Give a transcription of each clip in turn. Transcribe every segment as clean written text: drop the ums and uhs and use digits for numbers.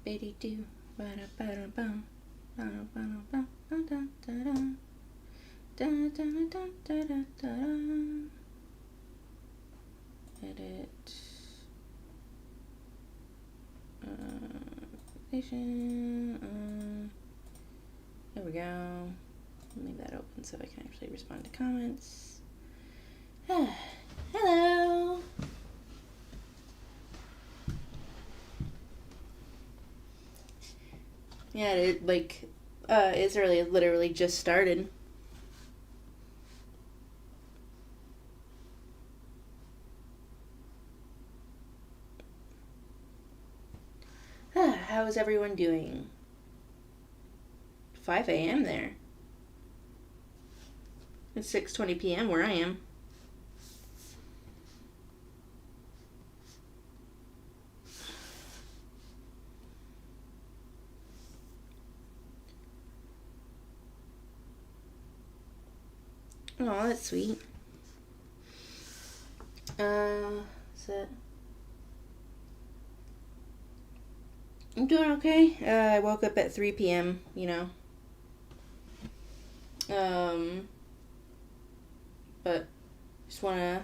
82. Edit. There we go. Leave that open so I can actually respond to comments. Hello. Yeah, Israel literally just started. How is everyone doing? 5 a.m. there. It's 6:20 p.m. where I am. Oh, that's sweet. So I'm doing okay. I woke up at 3 p.m., but just wanna,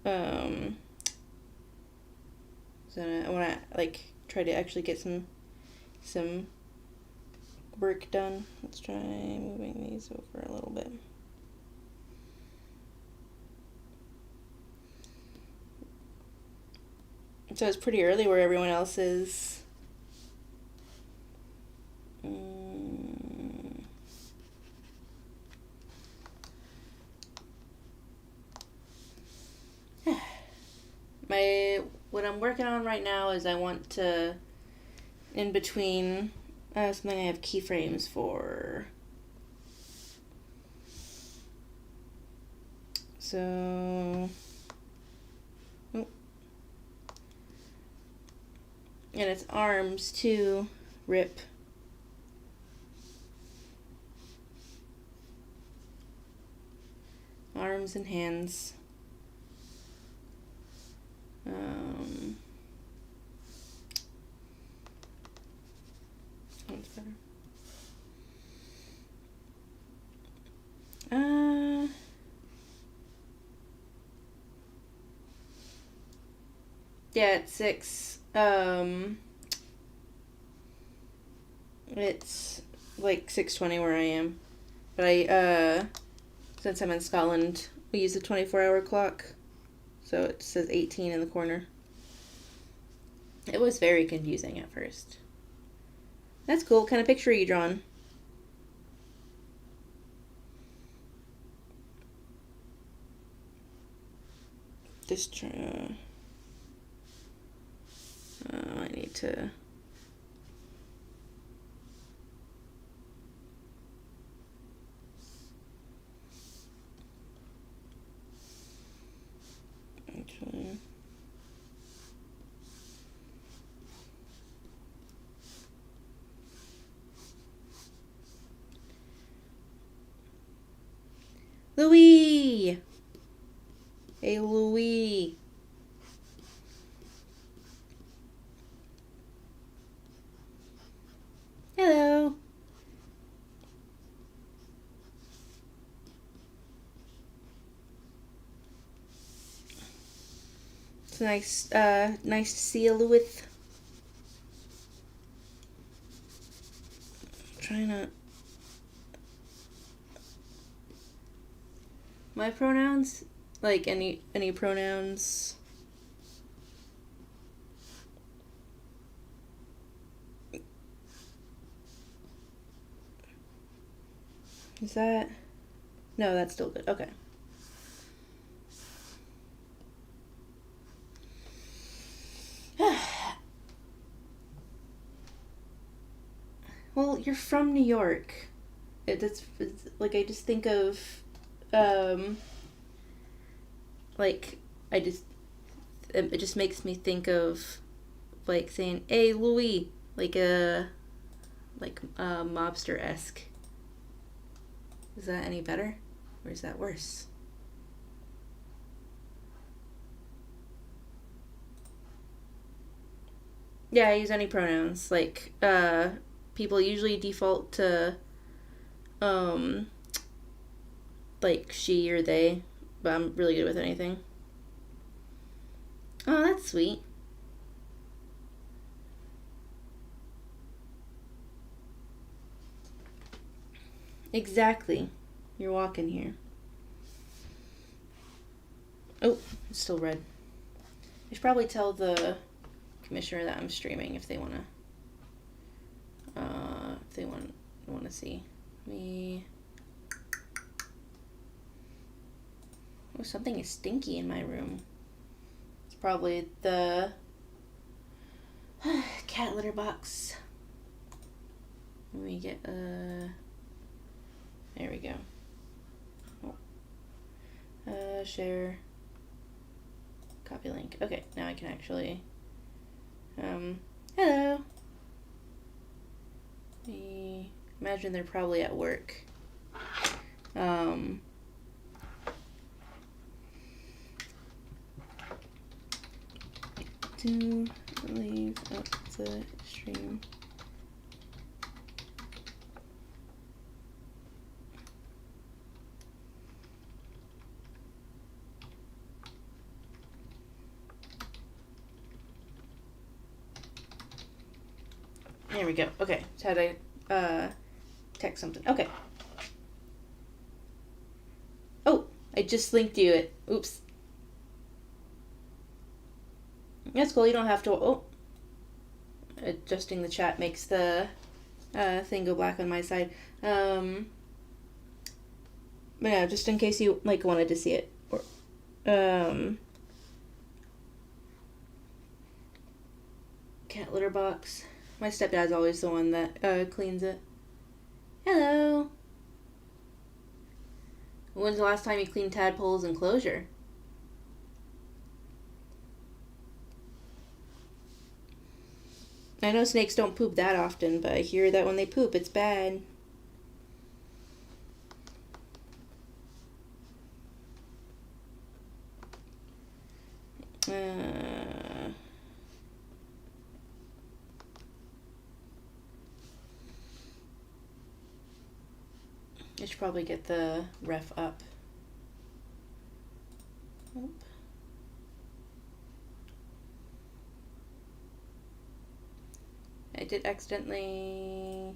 so I wanna, try to actually get some work done. Let's try moving these over a little bit. So it's pretty early where everyone else is. What I'm working on right now is I want to, in between, something I have keyframes for. So, and it's arms too, rip. Arms and hands. That's better. Yeah, it's 6. It's like 6:20 where I am. But since I'm in Scotland, we use a 24-hour clock. So it says 18 in the corner. It was very confusing at first. That's cool. What kind of picture are you drawing? Just try. I need to. Actually. Louis! Hey, Louis. Hello. It's nice to see you, Louis. Trying to. My pronouns? Like any pronouns? Is that? No, that's still good. Okay. Well, you're from New York. It's like I just think of, like it just makes me think of, like saying, "Hey, Louis," like mobster-esque. Is that any better, or is that worse? Yeah, I use any pronouns. Like, people usually default to, um, like she or they, but I'm really good with anything. Oh, that's sweet. Exactly. You're walking here. Oh, it's still red. I should probably tell the commissioner that I'm streaming if they wanna, if they want to see me. Oh, something is stinky in my room. It's probably the cat litter box. Let me get there we go. Share. Copy link. Okay, now I can actually. Hello. Imagine they're probably at work. To leave up the stream. There we go. Okay, so how to text something. Okay. Oh, I just linked you it. Oops. That's cool. You don't have to. Oh, adjusting the chat makes the thing go black on my side. But yeah, just in case you like wanted to see it. Or, cat litter box. My stepdad's always the one that cleans it. Hello. When's the last time you cleaned tadpoles' enclosure? I know snakes don't poop that often, but I hear that when they poop, it's bad. I should probably get the ref up. Oop. I did accidentally.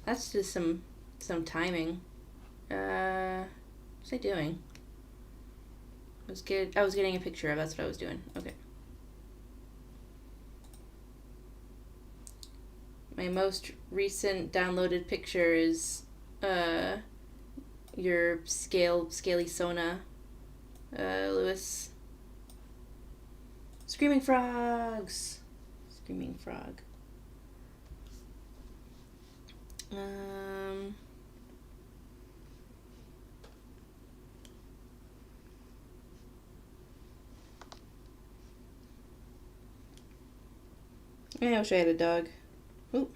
That's just some timing. What's I doing? I was getting a picture of. That's what I was doing. Okay. My most recent downloaded picture is your scaly Sona, Lewis. Screaming frogs. Screaming frog. I wish I had a dog. Ooh.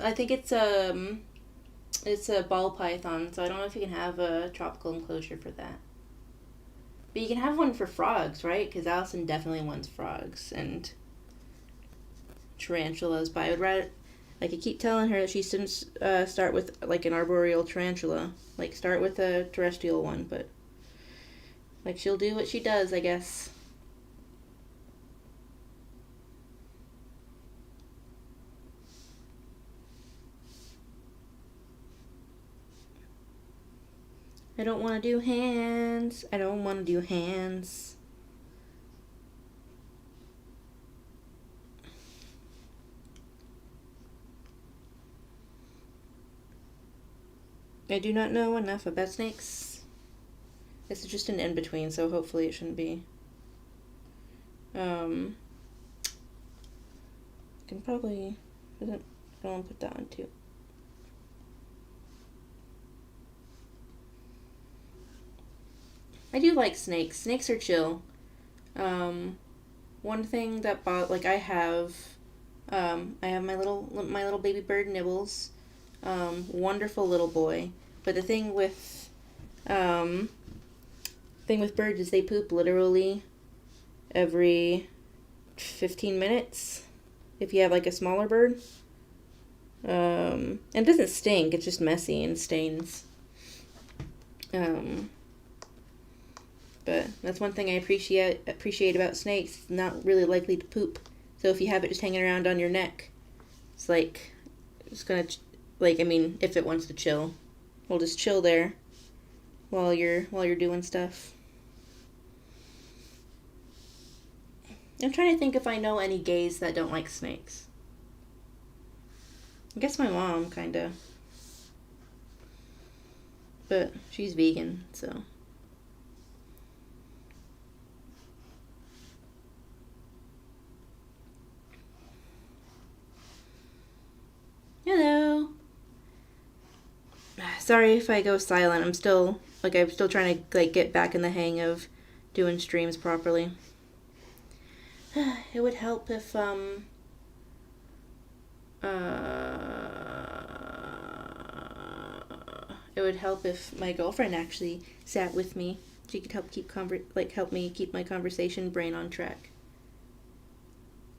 I think it's a ball python, so I don't know if you can have a tropical enclosure for that. But you can have one for frogs, right? Because Allison definitely wants frogs and tarantulas. But I would rather, like, I keep telling her that she shouldn't start with like an arboreal tarantula. Like, start with a terrestrial one, but like she'll do what she does, I guess. I don't want to do hands. I don't want to do hands. I do not know enough about snakes. This is just an in-between, so hopefully it shouldn't be. I can probably... I don't want to put that on too. I do like snakes. Snakes are chill. One thing that I have I have my little baby bird Nibbles. Wonderful little boy. But the thing with birds is they poop literally every 15 minutes if you have like a smaller bird. And it doesn't stink, it's just messy and stains. But that's one thing I appreciate about snakes. It's not really likely to poop. So if you have it just hanging around on your neck, it's like it's gonna if it wants to chill, we'll just chill there while you're doing stuff. I'm trying to think if I know any gays that don't like snakes. I guess my mom kinda, but she's vegan, so. Hello. Sorry if I go silent. I'm still trying to get back in the hang of doing streams properly. It would help if it would help if my girlfriend actually sat with me. She could help me keep my conversation brain on track.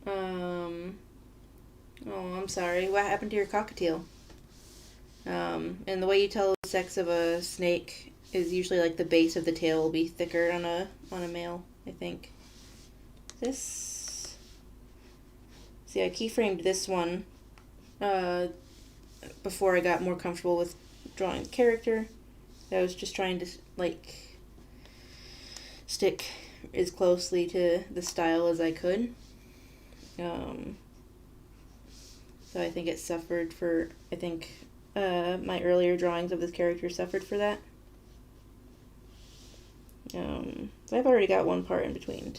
Oh, I'm sorry. What happened to your cockatiel? And the way you tell the sex of a snake is usually like the base of the tail will be thicker on a male, I think. See, I keyframed this one before I got more comfortable with drawing the character. I was just trying to stick as closely to the style as I could. So I think it suffered for, my earlier drawings of this character suffered for that. So I've already got one part in between.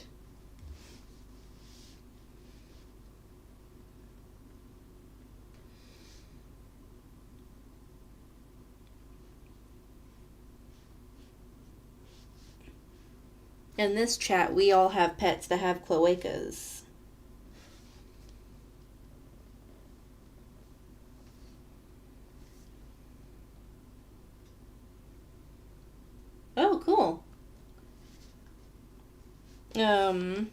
In this chat, we all have pets that have cloacas. Oh, cool. I'm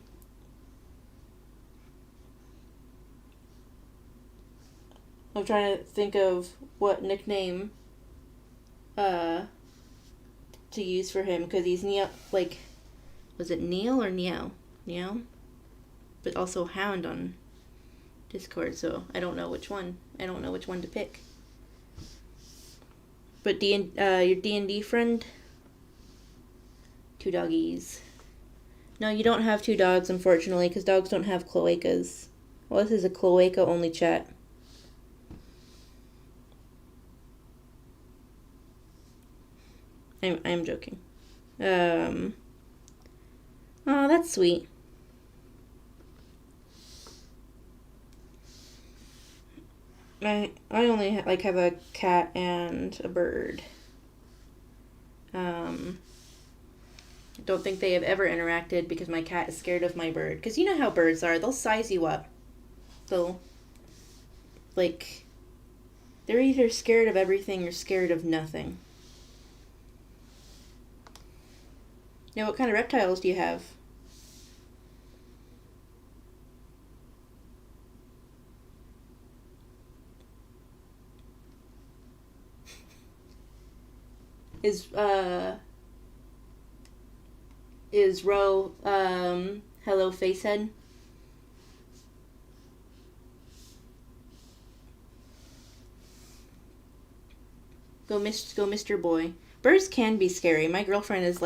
trying to think of what nickname to use for him, because he's was it Neil or Meow? Meow? But also Hound on Discord, so I don't know which one. I don't know which one to pick. But your D&D friend? 2 doggies. No, you don't have 2 dogs, unfortunately, because dogs don't have cloacas. Well, this is a cloaca-only chat. I'm joking. Oh, that's sweet. I only have a cat and a bird. Don't think they have ever interacted because my cat is scared of my bird. Because you know how birds are. They'll size you up. They're either scared of everything or scared of nothing. Now, what kind of reptiles do you have? Is Ro hello facehead? Go Mr. Boy. Birds can be scary. My girlfriend is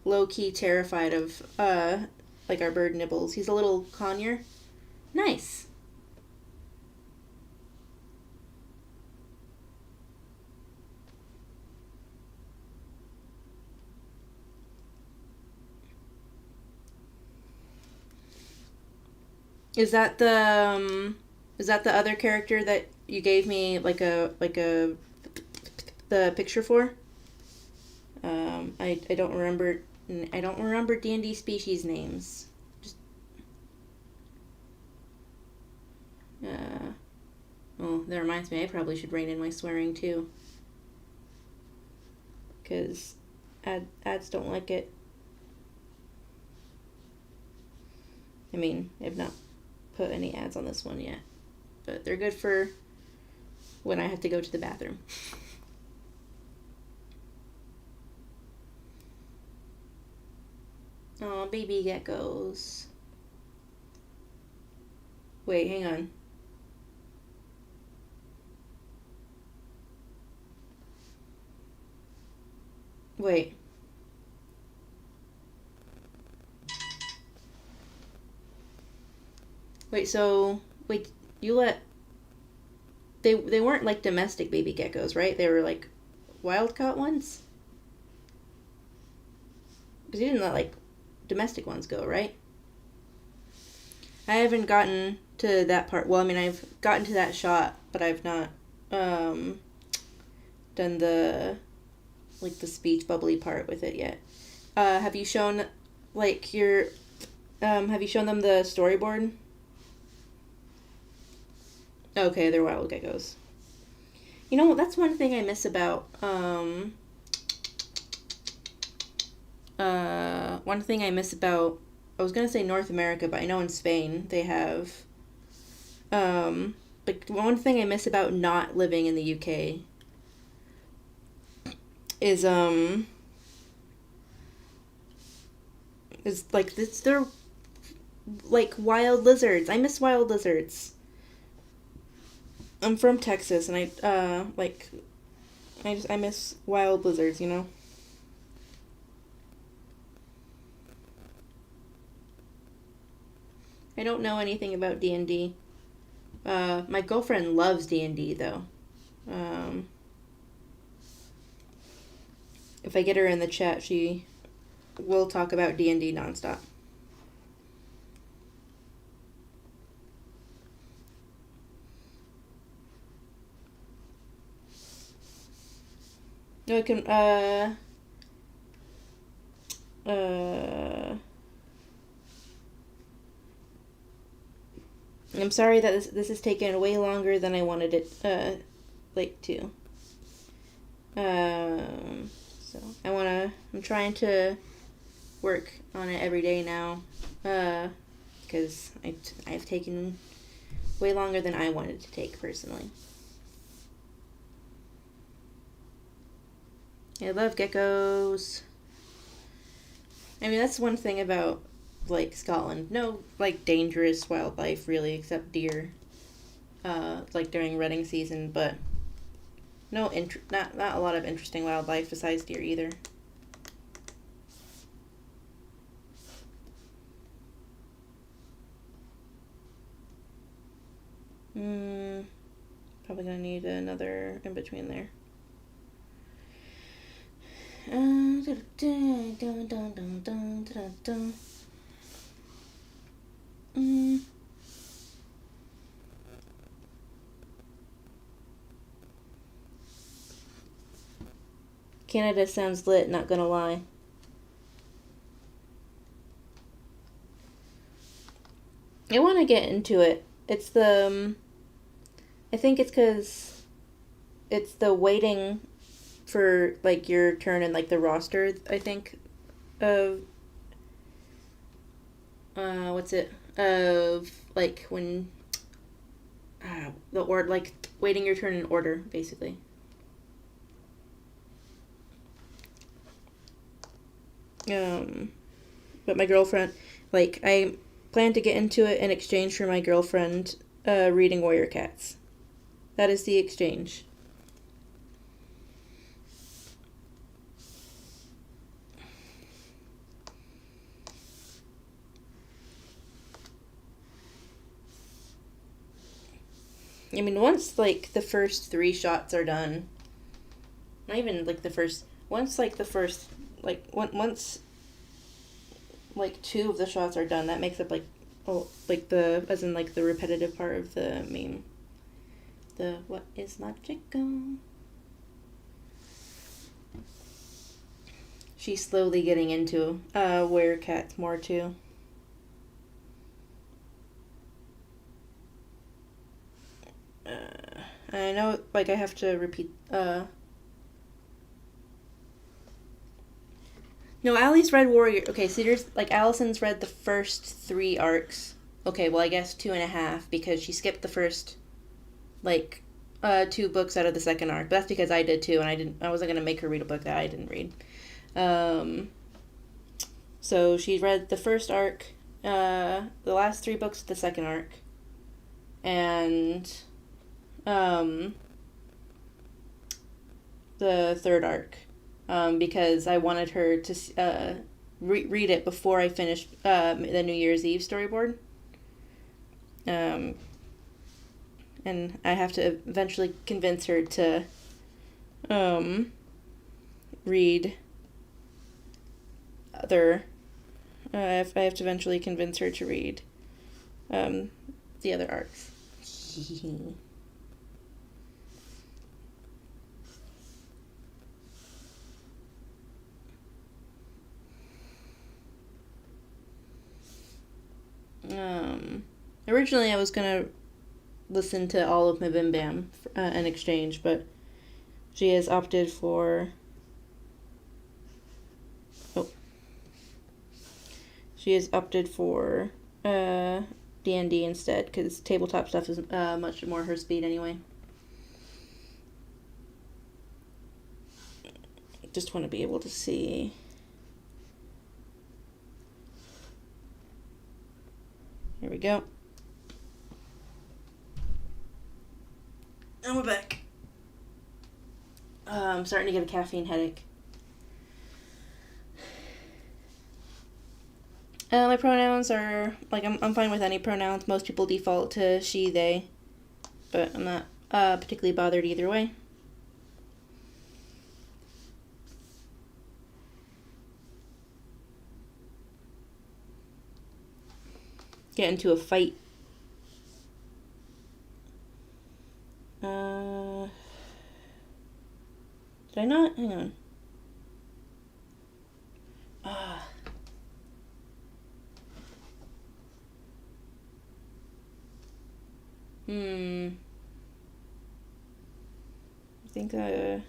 low key terrified of our bird Nibbles. He's a little conure. Nice. Is that the other character that you gave me the picture for? I don't remember D&D species names. Well, that reminds me, I probably should rein in my swearing too. Because ads don't like it. I mean, I've not put any ads on this one yet. But they're good for when I have to go to the bathroom. Oh, baby geckos. Wait, hang on. Wait. Wait, you let they weren't like domestic baby geckos, right? They were like wild caught ones? Because you didn't let like domestic ones go, right? I haven't gotten to that part. Well, I mean, I've gotten to that shot, but I've not done the like the speech bubbly part with it yet. Have you shown like your have you shown them the storyboard? Okay, they're wild geckos. You know, that's one thing I miss about one thing I miss about, I was gonna say North America, but I know in Spain they have like one thing I miss about not living in the UK is like this, they're like wild lizards. I miss wild lizards. I'm from Texas, and I miss wild lizards, you know. I don't know anything about D&D. My girlfriend loves D&D though. Um, if I get her in the chat, she will talk about D&D nonstop. No, I can. I'm sorry that this has taken way longer than I wanted it like to. So I'm trying to work on it every day now, because I've taken way longer than I wanted to take personally. I love geckos. I mean, that's one thing about like Scotland. No like dangerous wildlife really, except deer. Like during rutting season, but not a lot of interesting wildlife besides deer either. Probably gonna need another in between there. Canada sounds lit, not gonna lie. I want to get into it. It's the I think it's because it's the waiting for like your turn and like the roster, I think, of what's it, of like when the order, like waiting your turn in order basically. But my girlfriend, like, I plan to get into it in exchange for my girlfriend reading Warrior Cats. That is the exchange. I mean, once like the first 3 shots are done, not even like the first, once like the first, like once like 2 of the shots are done, that makes up like, oh, like the, as in like the repetitive part of the meme. The what is logical? She's slowly getting into Werecats more too. I know, like, I have to repeat, no, Allie's read Warrior. Okay, so there's, like, Allison's read the first 3 arcs. Okay, well, I guess 2.5, because she skipped the first, like, 2 books out of the second arc. But that's because I did too, and I wasn't gonna make her read a book that I didn't read. So she read the first arc, the last 3 books of the second arc, and, the third arc, because I wanted her to read it before I finished the New Year's Eve storyboard. And I have to eventually convince her to read other. I have to eventually convince her to read the other arcs. Originally I was gonna listen to all of Mabim Bam in exchange, but she has opted for. She has opted for D&D instead, because tabletop stuff is much more her speed anyway. Just want to be able to see. Here we go. And we're back. I'm starting to get a caffeine headache. My pronouns are, like, I'm fine with any pronouns. Most people default to she, they, but I'm not particularly bothered either way. Get into a fight. Did I not? Hang on. I think I'll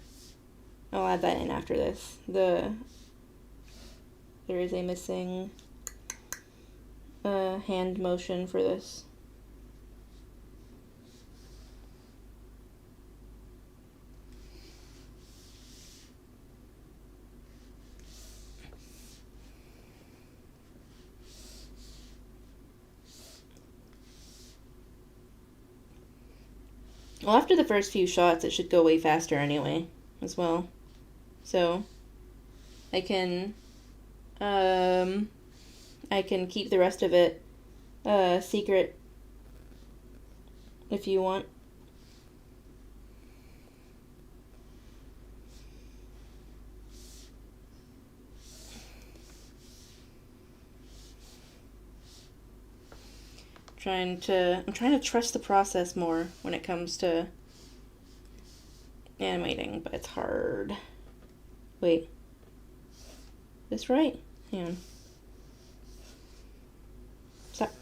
add that in after this. There is a missing hand motion for this. Well, after the first few shots, it should go way faster anyway, as well. So, I can keep the rest of it secret if you want. I'm trying to trust the process more when it comes to animating, but it's hard. Wait. This right? Hang on. Stop.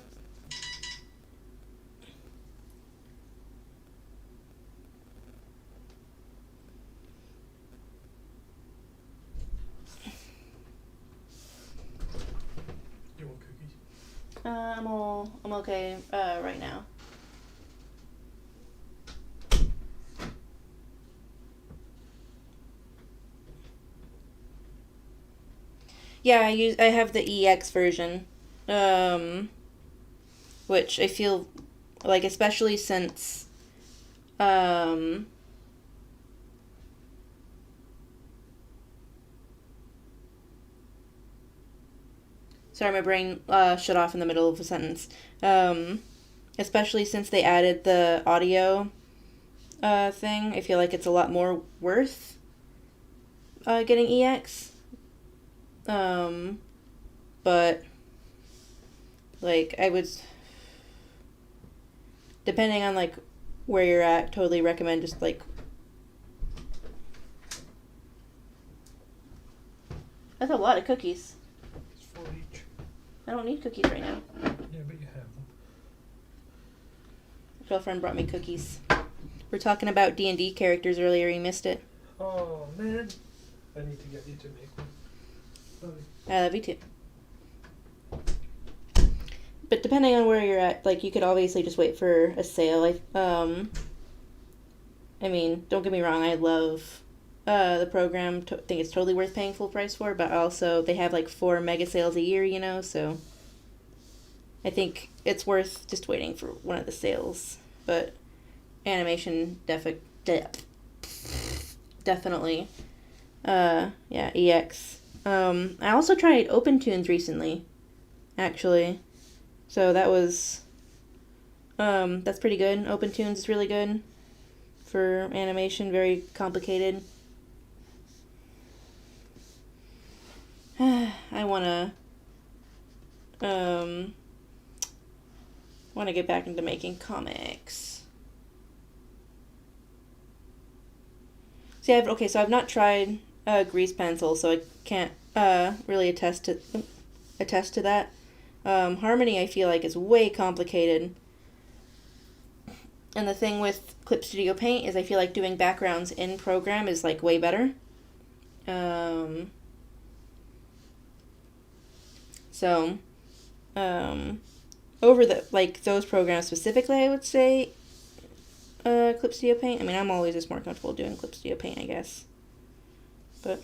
You want cookies? I'm okay right now. Yeah, I have the EX version, which I feel like, especially since sorry, my brain shut off in the middle of a sentence. Especially since they added the audio thing, I feel like it's a lot more worth getting EX. But, like, I would, depending on, like, where you're at, totally recommend just, like, that's a lot of cookies. It's 4 each. I don't need cookies right now. Yeah, but you have them. My girlfriend brought me cookies We're talking about D&D characters earlier. You missed it. Oh man, I need to get you to make one. I love you too. But depending on where you're at, like you could obviously just wait for a sale. I mean, don't get me wrong. I love the program. Think it's totally worth paying full price for. But also, they have like 4 mega sales a year. So I think it's worth just waiting for one of the sales. But animation definitely. Yeah, EX. I also tried OpenTunes recently, actually. So that was, that's pretty good. OpenTunes is really good for animation, very complicated. I wanna get back into making comics. See, so I've not tried grease pencil, so I can't really attest to that. Harmony, I feel like, is way complicated. And the thing with Clip Studio Paint is I feel like doing backgrounds in program is like way better. Over those programs specifically, I would say Clip Studio Paint. I mean, I'm always just more comfortable doing Clip Studio Paint, I guess. But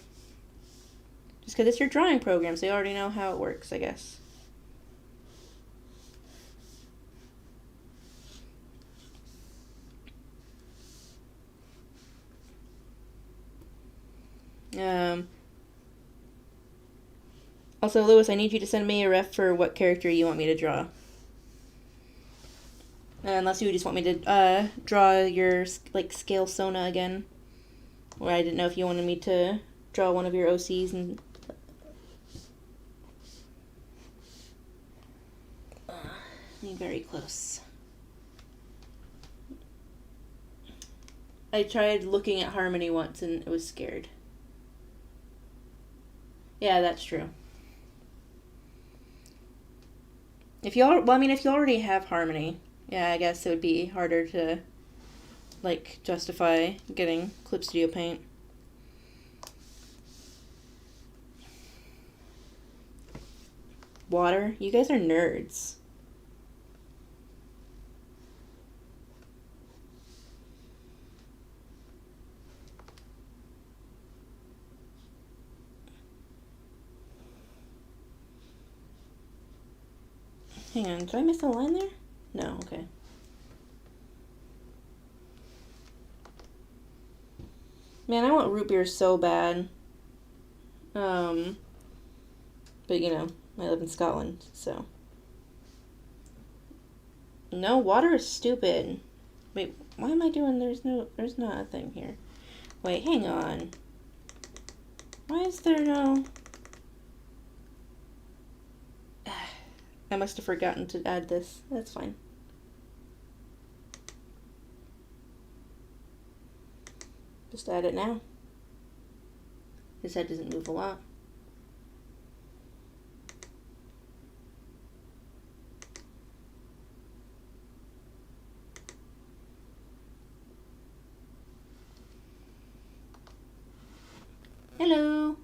just because it's your drawing program, so you already know how it works, I guess. Also, Lewis, I need you to send me a ref for what character you want me to draw. Unless you just want me to draw your scale Sona again. Or I didn't know if you wanted me to draw one of your OCs and... very close. I tried looking at Harmony once and it was scared. Yeah, that's true. If you already have Harmony, yeah, I guess it would be harder to justify getting Clip Studio Paint. Water? You guys are nerds. Hang on, did I miss a line there? No, okay. Man, I want root beer so bad. But I live in Scotland, so. No, water is stupid. Wait, why am I doing, there's not a thing here. Wait, hang on. Why is there no... I must have forgotten to add this. That's fine. Just add it now. His head doesn't move a lot. Hello.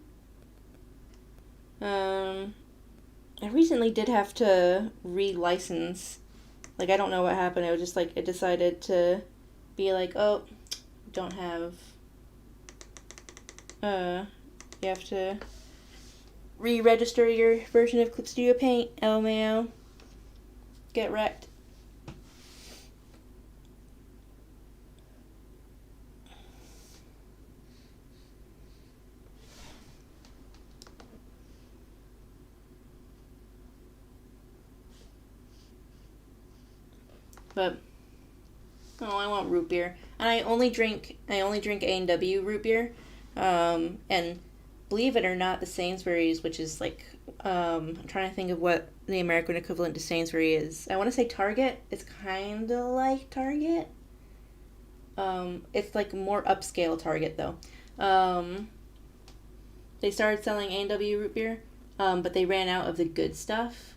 I recently did have to relicense. I don't know what happened. It was just it decided to be oh, don't have, you have to re-register your version of Clip Studio Paint. LMAO. Get wrecked. But I want root beer, and I only drink A&W root beer, and believe it or not, the Sainsbury's, which is I'm trying to think of what the American equivalent to Sainsbury is. I want to say Target. It's kind of like Target. It's more upscale Target though. They started selling A&W root beer, but they ran out of the good stuff.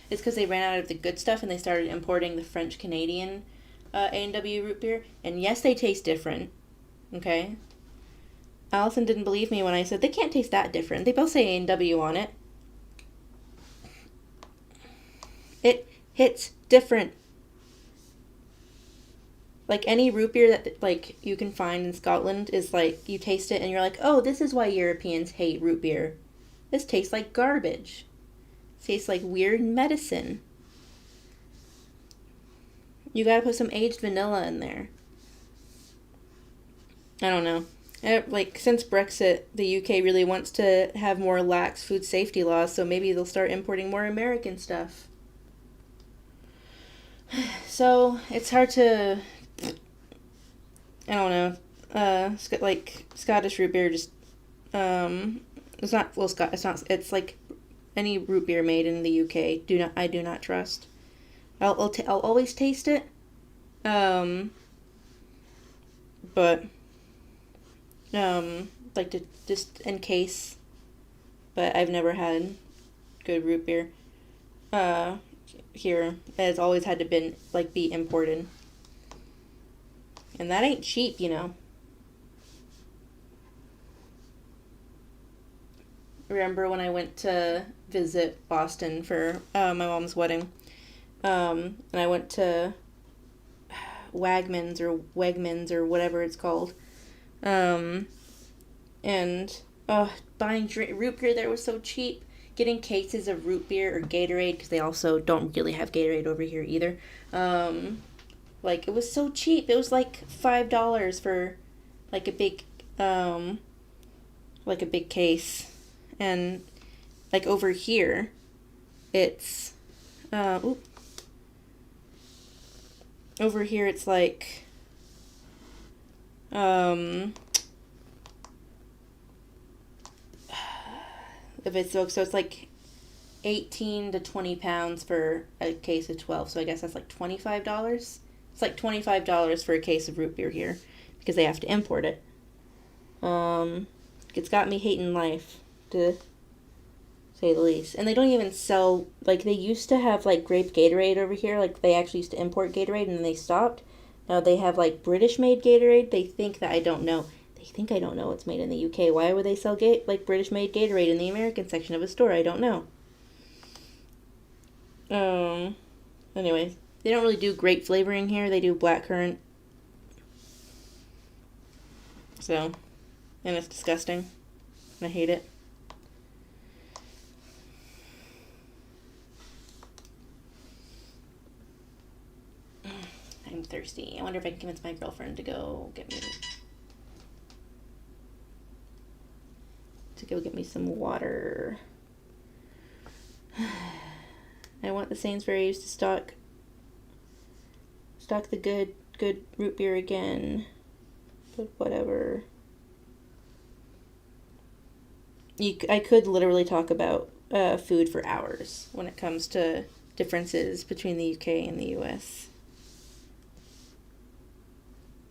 It's because they ran out of the good stuff and they started importing the French Canadian A&W root beer. And yes, they taste different. Okay? Allison didn't believe me when I said they can't taste that different. They both say A&W on it. It hits different. Like any root beer that like you can find in Scotland is like you taste it and you're like, oh, this is why Europeans hate root beer. This tastes like garbage. It tastes like weird medicine. You gotta put some aged vanilla in there. I don't know. Like since Brexit, the UK really wants to have more lax food safety laws, so maybe they'll start importing more American stuff. So it's hard to, I don't know, like Scottish root beer just, it's not, well, it's not, it's like any root beer made in the UK. I do not trust. I'll always taste it, but, like to, just in case, but I've never had good root beer, here. It's always had to be imported. And that ain't cheap, you know. Remember when I went to visit Boston for my mom's wedding, and I went to Wegmans or whatever it's called, and buying root beer there was so cheap. Getting cases of root beer or Gatorade, because they also don't really have Gatorade over here either. Like it was so cheap. It was like $5 for like a big case, and like over here, it's over here it's like if it's so it's like 18 to 20 pounds for a case of 12, so I guess that's like $25. It's like $25 for a case of root beer here because they have to import it. It's got me hating life, to say the least. And they don't even sell, like they used to have like grape Gatorade over here, like they actually used to import Gatorade and then they stopped. Now they have like British made Gatorade. They think that I don't know. They think I don't know what's made in the UK. Why would they sell like British made Gatorade in the American section of a store? I don't know. Anyway, they don't really do grape flavoring here. They do blackcurrant. So, and it's disgusting. I hate it. I'm thirsty. I wonder if I can convince my girlfriend to go get me some water. I want the Sainsbury's to stock the good root beer again. But whatever. I could literally talk about food for hours when it comes to differences between the UK and the US.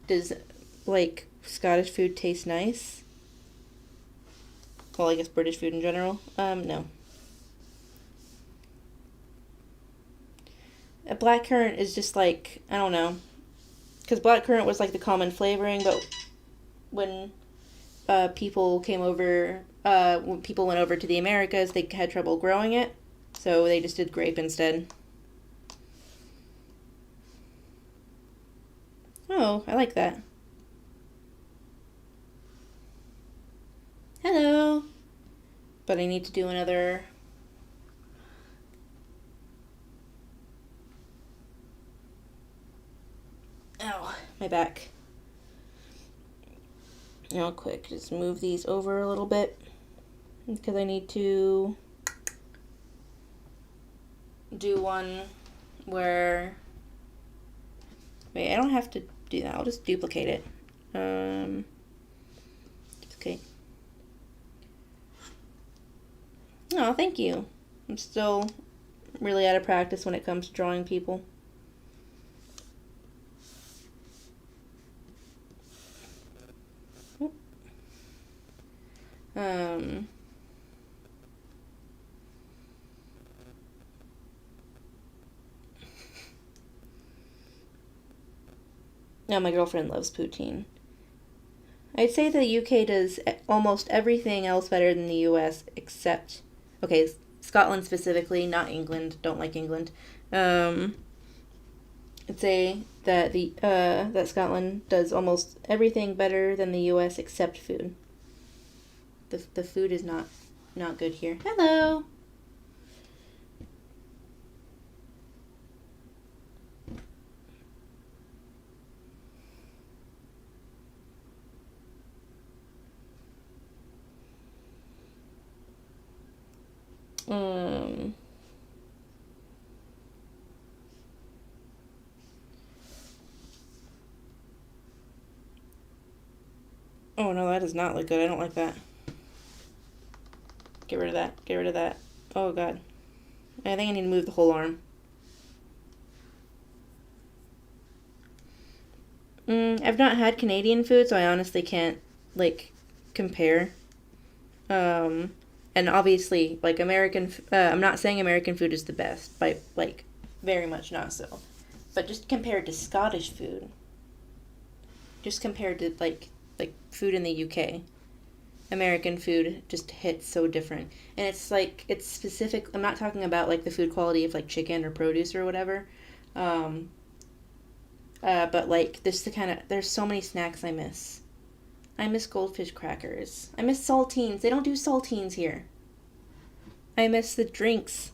Does, like, Scottish food taste nice? Well, I guess British food in general. No. A blackcurrant is just like, I don't know. Because blackcurrant was like the common flavoring, but when people came over, when people went over to the Americas, they had trouble growing it. So they just did grape instead. Oh, I like that. Hello. But I need to do another... Ow, my back. Real quick, just move these over a little bit. Because I need to do one where... Wait, I don't have to do that. I'll just duplicate it. Okay. Oh, thank you. I'm still really out of practice when it comes to drawing people. Um, no, my girlfriend loves poutine. I'd say the UK does almost everything else better than the US, except, okay, Scotland specifically, not England. Don't like England. Um, I'd say that that Scotland does almost everything better than the US except food. The food is not good here. Hello. Um. Oh no, that does not look good. I don't like that. Get rid of that. Get rid of that. Oh god. I think I need to move the whole arm. I've not had Canadian food, so I honestly can't like compare. Um, and obviously, like I'm not saying American food is the best, by like very much not so. But just compared to Scottish food, just compared to like food in the UK, American food just hits so different. And it's like it's specific. I'm not talking about like the food quality of like chicken or produce or whatever. Um, but like this the kind of there's so many snacks I miss. I miss goldfish crackers. I miss saltines. They don't do saltines here. I miss the drinks.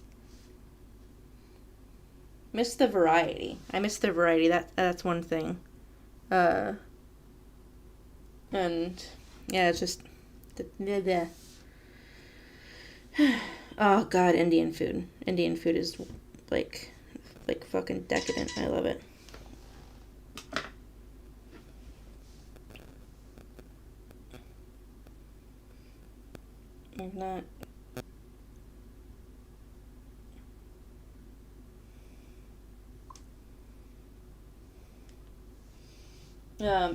Miss the variety. I miss the variety. That's one thing. Uh, and yeah, it's just the oh god, Indian food. Indian food is like like fucking decadent. I love it. I'm not.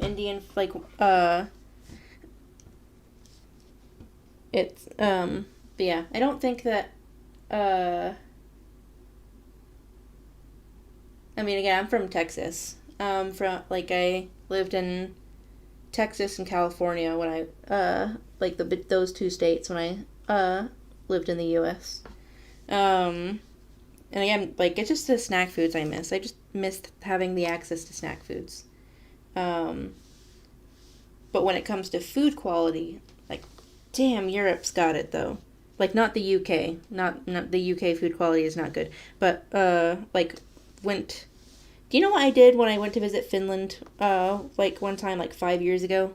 Indian like it's but yeah, I don't think that uh I mean again, I'm from Texas. From like I lived in Texas and California when I like those two states when I lived in the US. Um and again, like it's just the snack foods I miss. I just missed having the access to snack foods. Um but when it comes to food quality, like damn, Europe's got it though. Like not the UK, not the UK food quality is not good, but like went. Do you know what I did when I went to visit Finland? Like one time, like 5 years ago,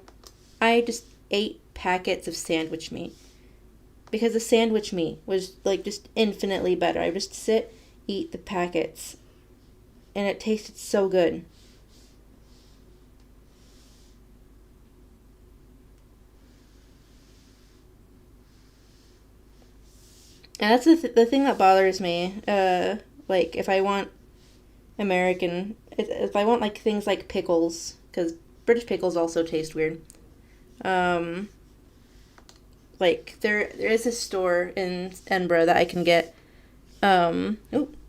I just ate packets of sandwich meat because the sandwich meat was like just infinitely better. I would just sit, eat the packets, and it tasted so good. And that's the thing that bothers me. Like if I want if I want like things like pickles, because British pickles also taste weird. Um, like there is a store in Edinburgh that I can get. Oh,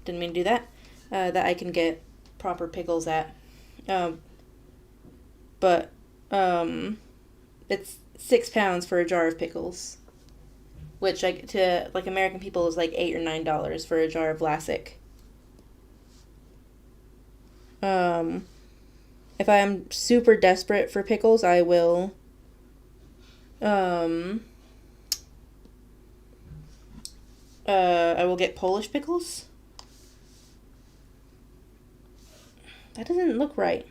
didn't mean to do that. That I can get proper pickles at. Um, but it's £6 for a jar of pickles, which like to like American people is like $8 or $9 for a jar of Vlasic. Um, if I'm super desperate for pickles, um, I will get Polish pickles. That doesn't look right.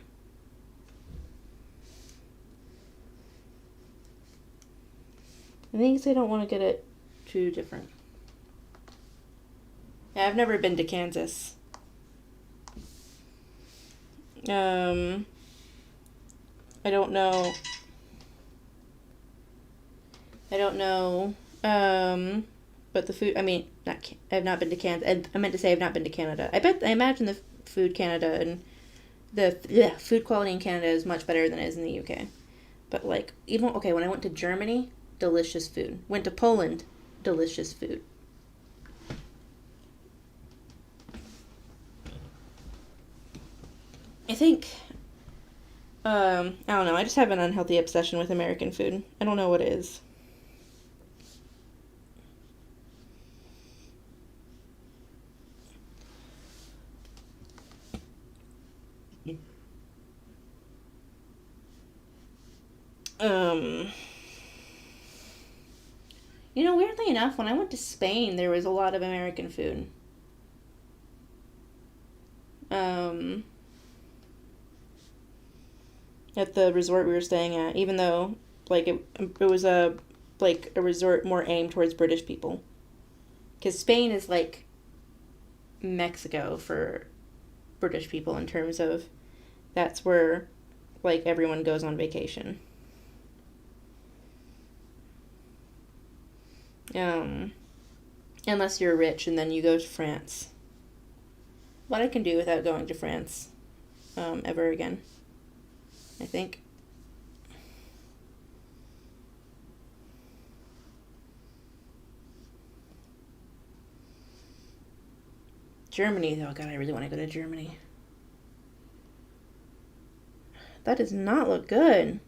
I think I don't want to get it too different. Yeah, I've never been to Kansas. Um, I don't know. I don't know. But the food. I mean, not. I've not been to Kansas. I meant to say I've not been to Canada. I imagine the food Canada and the yeah, food quality in Canada is much better than it is in the UK. But like even okay, when I went to Germany, delicious food. Went to Poland, delicious food. I think, I don't know, I just have an unhealthy obsession with American food. I don't know what it is. Um, weirdly enough, when I went to Spain, there was a lot of American food. Um, at the resort we were staying at, even though like it was a resort more aimed towards British people, because Spain is like Mexico for British people in terms of that's where like everyone goes on vacation. Unless you're rich and then you go to France. What I can do without going to France ever again, I think. Germany, though, God, I really want to go to Germany. That does not look good.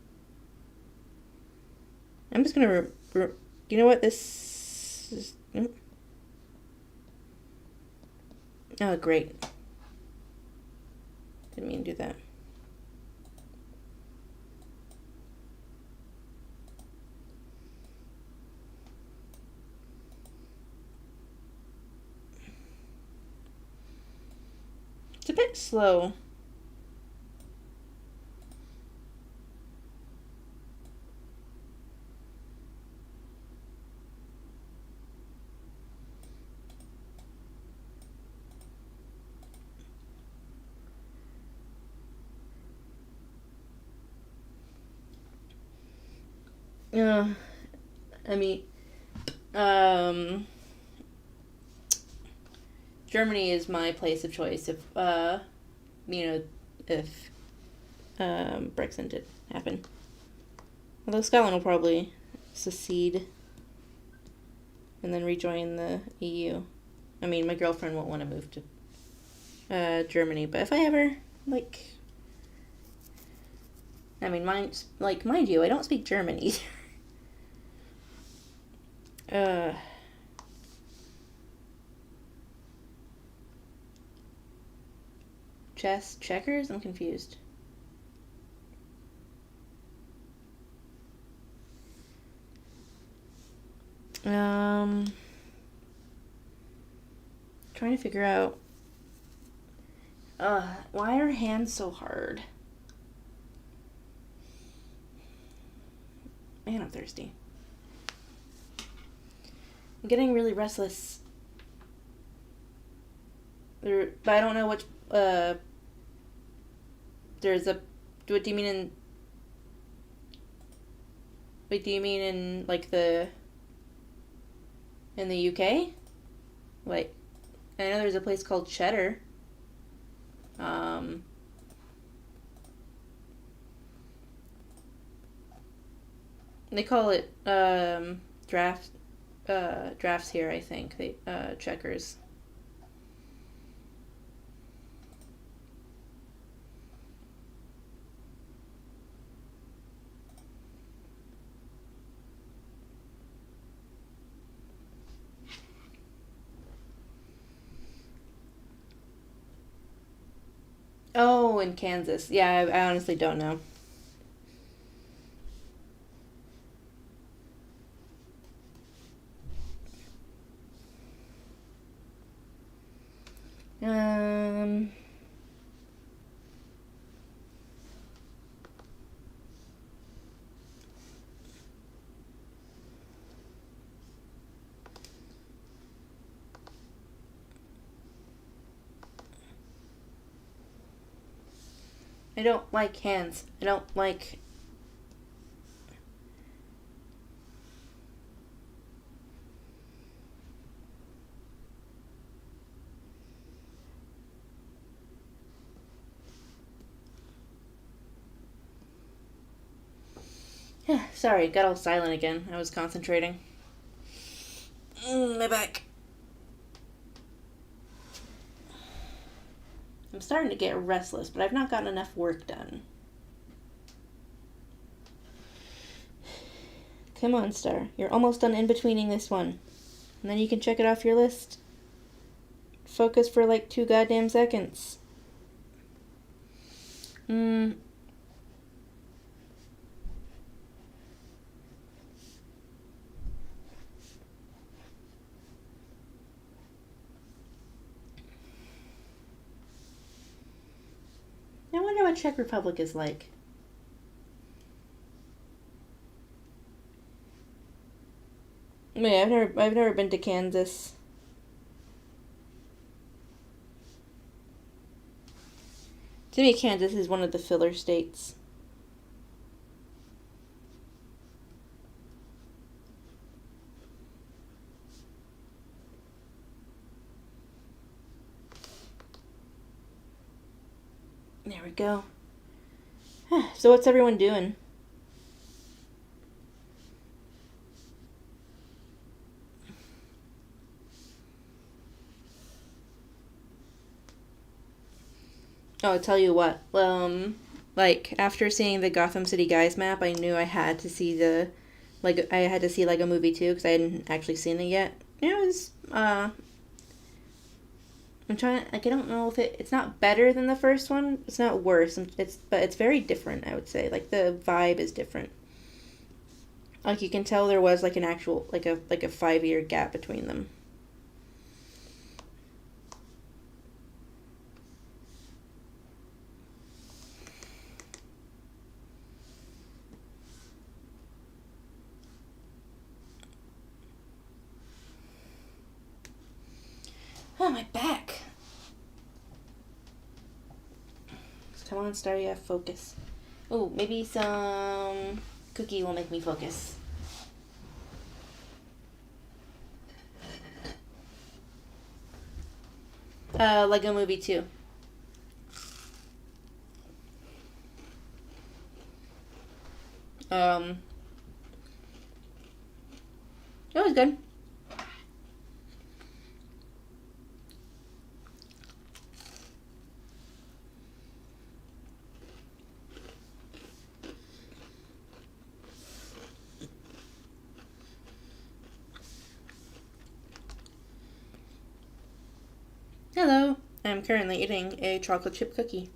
I'm just gonna, you know what, this is, oh, great. Didn't mean to do that. It's a bit slow. I mean, Germany is my place of choice if, if Brexit did happen. Although Scotland will probably secede and then rejoin the EU. I mean, my girlfriend won't want to move to Germany, but if I ever, mind you, I don't speak German either. Chess, checkers? I'm confused. Trying to figure out, why are hands so hard? Man, I'm thirsty. I'm getting really restless. But I don't know which, there's a, what do you mean in, wait, do you mean in, in the UK? I know there's a place called Cheddar. They call it, drafts here, I think. Checkers. Oh, in Kansas. Yeah, I honestly don't know. Um, I don't like hands. I don't like. Yeah, sorry, got all silent again. I was concentrating. My back. I'm starting to get restless, but I've not gotten enough work done. Come on, Star. You're almost done in-betweening this one. And then you can check it off your list. Focus for like 2 goddamn seconds. I wonder what Czech Republic is like. Yeah, I've never been to Kansas. To me, Kansas is one of the filler states. There we go. So what's everyone doing? Oh, I'll tell you what. Like after seeing the Gotham City Guys map, I knew I had to see I had to see Lego Movie 2 because I hadn't actually seen it yet. It was I'm trying. Like I don't know if it's not better than the first one. It's not worse. But it's very different. I would say like the vibe is different. Like you can tell there was like an actual like a 5-year gap between them. Oh, my back. Come on, Star, you have focus. Oh, maybe some cookie will make me focus. Lego Movie 2. It was good. Hello. I'm currently eating a chocolate chip cookie.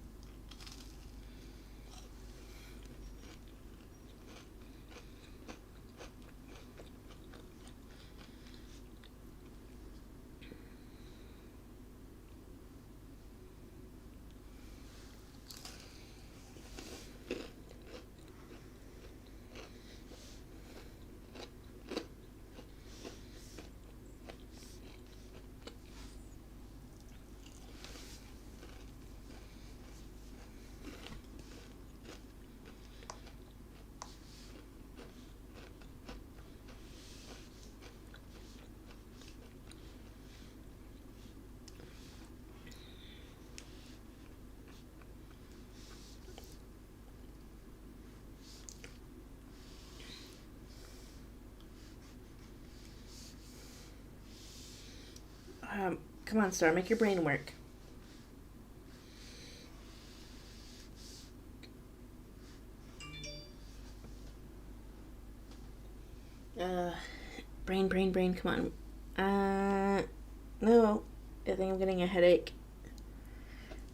Come on, Star, make your brain work. Brain, come on. No. I think I'm getting a headache.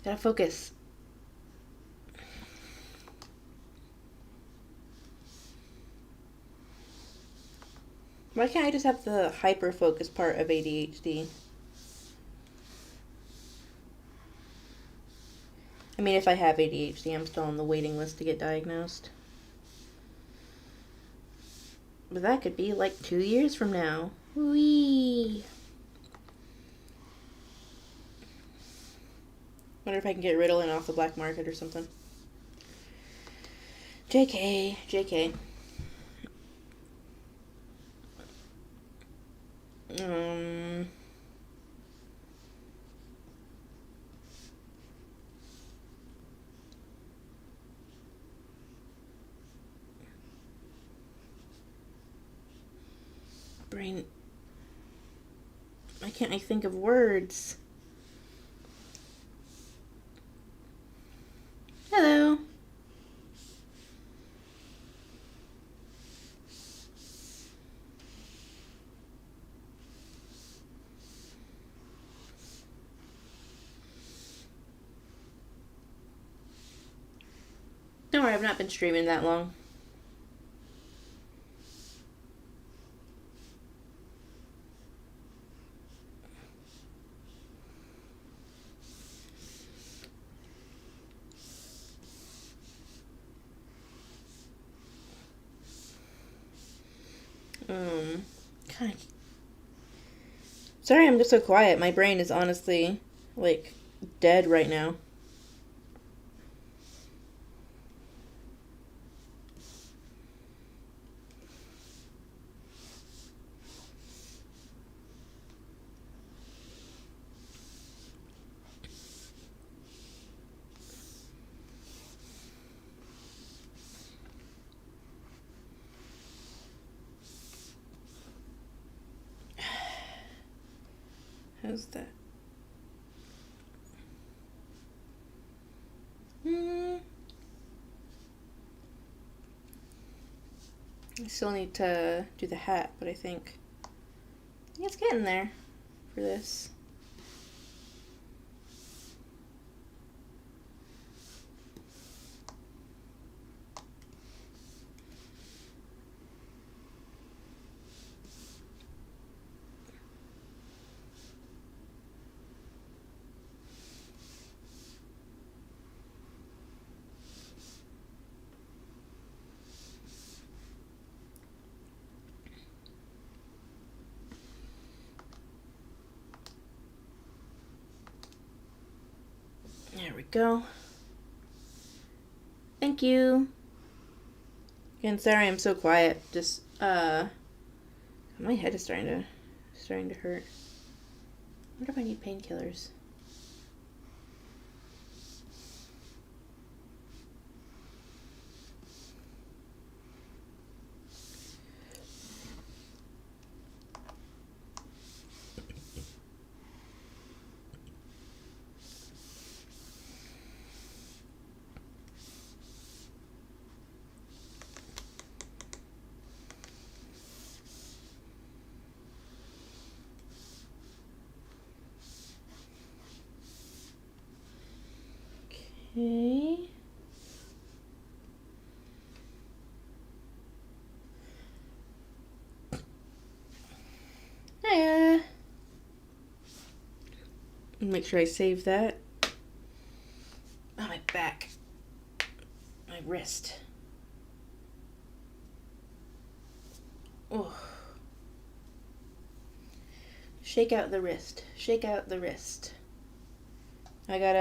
Gotta focus. Why can't I just have the hyper focus part of ADHD? I mean, if I have ADHD, I'm still on the waiting list to get diagnosed. But that could be like 2 years from now. Whee! Wonder if I can get Ritalin off the black market or something. JK. brain. Why can't I think of words? Hello. Don't worry, I've not been streaming that long. Kind of. Sorry, I'm just so quiet. My brain is honestly, like, dead right now. How's that? I still need to do the hat, but I think it's getting there for this. There we go. Thank you. Again, sorry I'm so quiet. Just my head is starting to hurt. I wonder if I need painkillers. Okay. Hiya. Make sure I save that. Oh, my back. My wrist. Oh. Shake out the wrist. Shake out the wrist. I got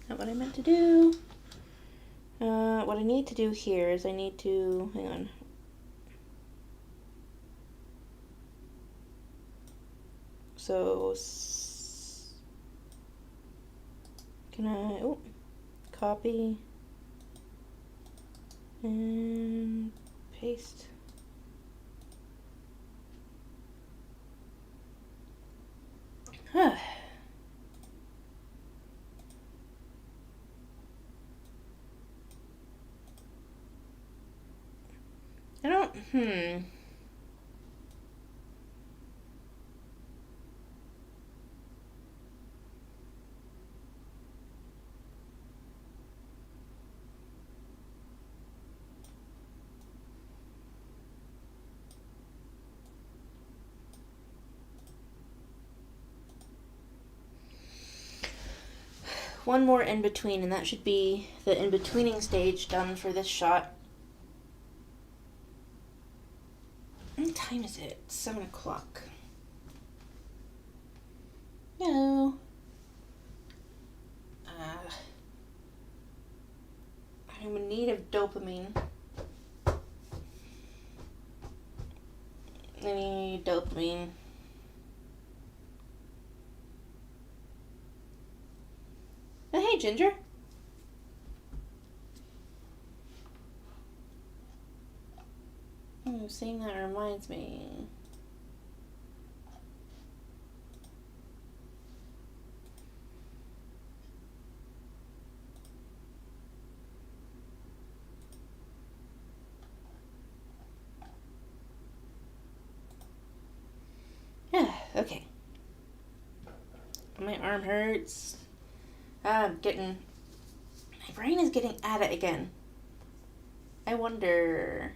not what I meant to do. What I need to do here is I need to, hang on. So, can I, copy and paste. Huh. I don't, one more in between, and that should be the in betweening stage done for this shot. What time is it? It's 7 o'clock. No. I'm in need of dopamine. I need dopamine. Hey, Ginger. Oh, saying that reminds me. Okay. My arm hurts. My brain is getting at it again. I wonder.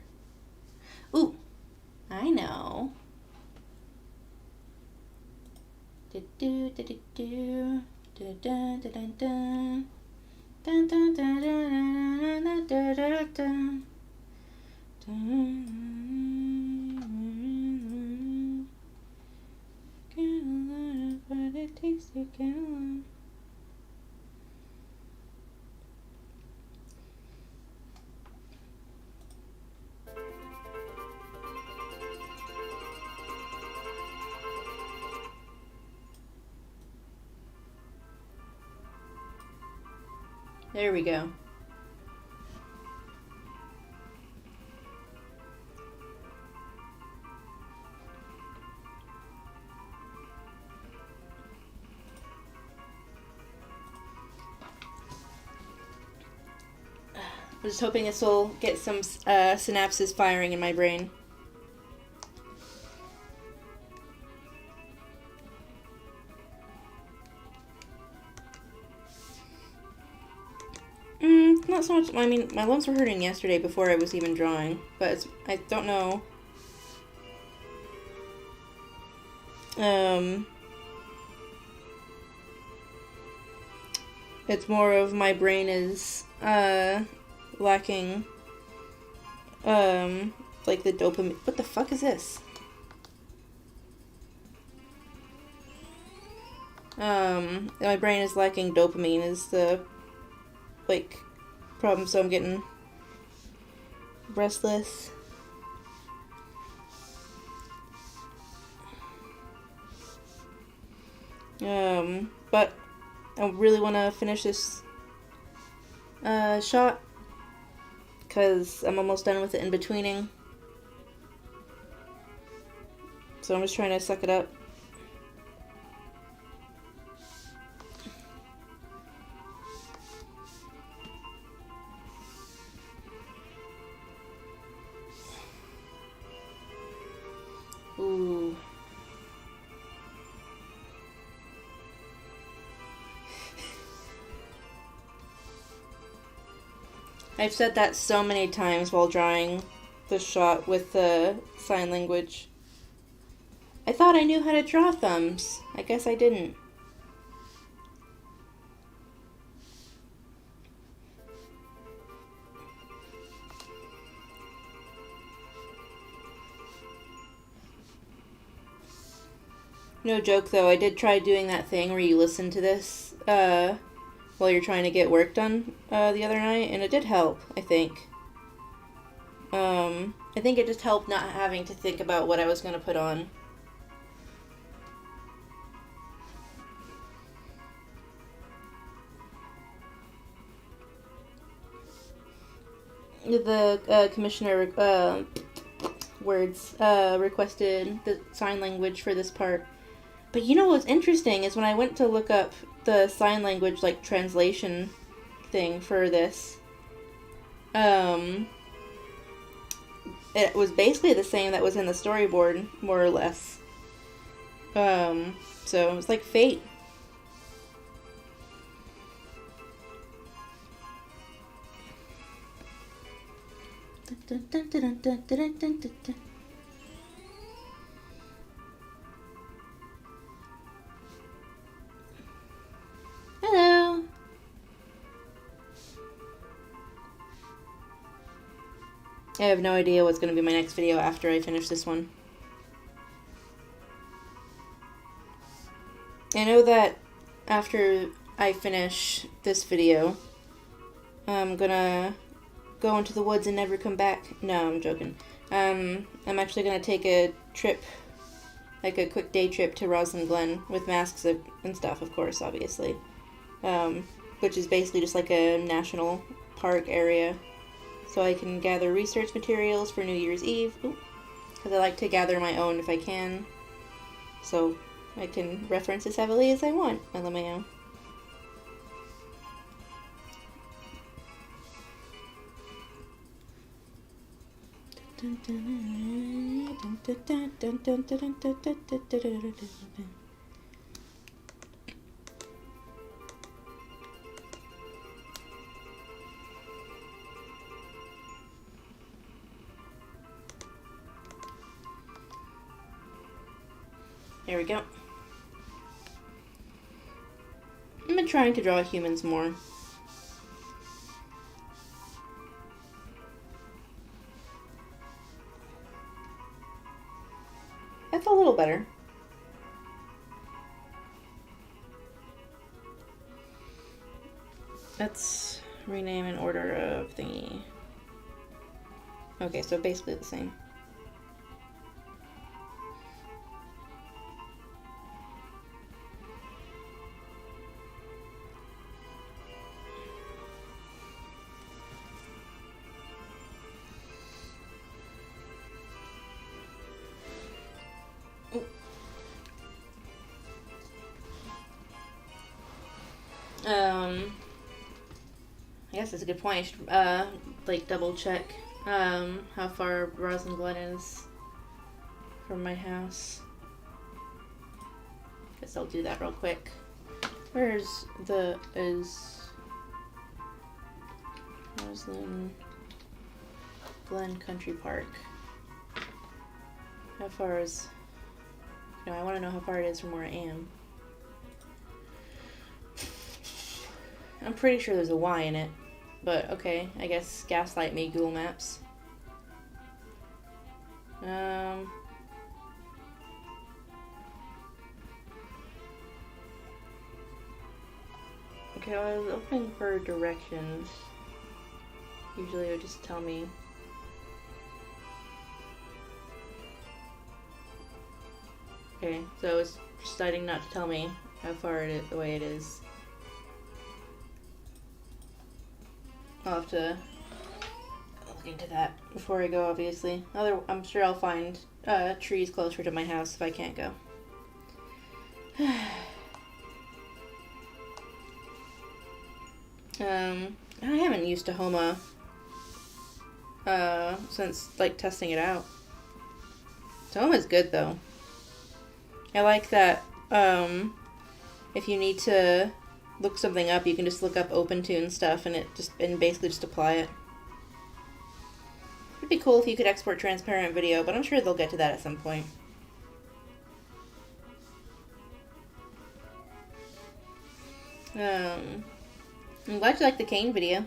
Ooh, I know. Do do do do do do do do do do. Dun, dun, dun, dun, dun, dun, dun, dun. But it takes to get along. There we go. I'm just hoping this will get some synapses firing in my brain. Not so much. I mean, my lungs were hurting yesterday before I was even drawing, but I don't know. It's more of my brain is lacking like the dopamine. What the fuck is this? My brain is lacking dopamine is the like problem, so I'm getting restless. But I really want to finish this shot because I'm almost done with the in-betweening. So I'm just trying to suck it up. Ooh. I've said that so many times while drawing the shot with the sign language. I thought I knew how to draw thumbs. I guess I didn't. No joke though, I did try doing that thing where you listen to this while you're trying to get work done the other night, and it did help, I think. I think it just helped not having to think about what I was going to put on. The commissioner requested the sign language for this part. But you know what's interesting is when I went to look up the sign language like translation thing for this, it was basically the same that was in the storyboard, more or less. So it was like fate. Dun, dun, dun, dun, dun, dun, dun, dun, dun. Hello. I have no idea what's going to be my next video after I finish this one. I know that after I finish this video, I'm gonna go into the woods and never come back. No, I'm joking. I'm actually gonna take a trip, like a quick day trip to Roslyn Glen with masks and stuff, of course, obviously. which is basically just like a national park area. So I can gather research materials for New Year's Eve. Because I like to gather my own if I can. So I can reference as heavily as I want, LMAO. There we go. I've been trying to draw humans more. That's a little better. Let's rename an order of thingy. Okay, so basically the same. I guess that's a good point. I should, like, double check, how far Roslyn Glen is from my house. Guess I'll do that real quick. Where's Roslyn Glen Country Park? How far is... No, I want to know how far it is from where I am. I'm pretty sure there's a Y in it. But, okay, I guess gaslight me, Google Maps. Okay, well, I was looking for directions. Usually it would just tell me. Okay, so it's deciding not to tell me how far it is, the way it is. I'll have to look into that before I go, obviously. I'm sure I'll find trees closer to my house if I can't go. I haven't used Tahoma since, like, testing it out. Tahoma's good, though. I like that, if you need to look something up, you can just look up OpenTune stuff and basically just apply it. It'd be cool if you could export transparent video, but I'm sure they'll get to that at some point. I'm glad you like the cane video.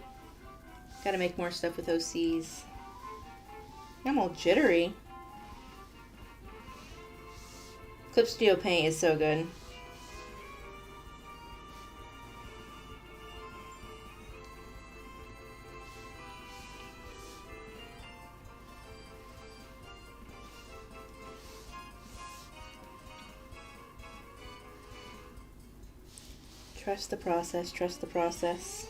Gotta make more stuff with OCs. I'm all jittery. Clip Studio Paint is so good. Trust the process, trust the process.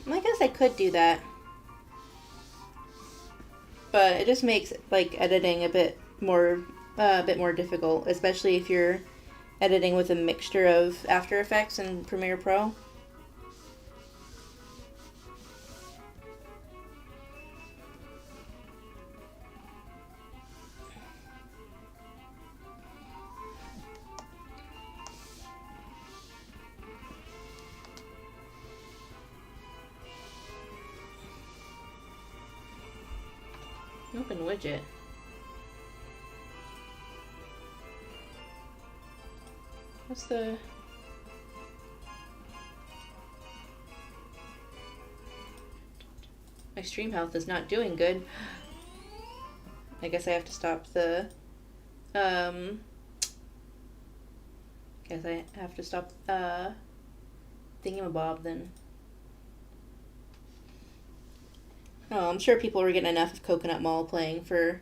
I guess I could do that. But it just makes, like, editing a bit more difficult, especially if you're editing with a mixture of After Effects and Premiere Pro. Open widget. What's the... My stream health is not doing good. I guess I have to stop the... Guess I have to stop, thingamabob then. Oh, I'm sure people were getting enough of Coconut Mall playing for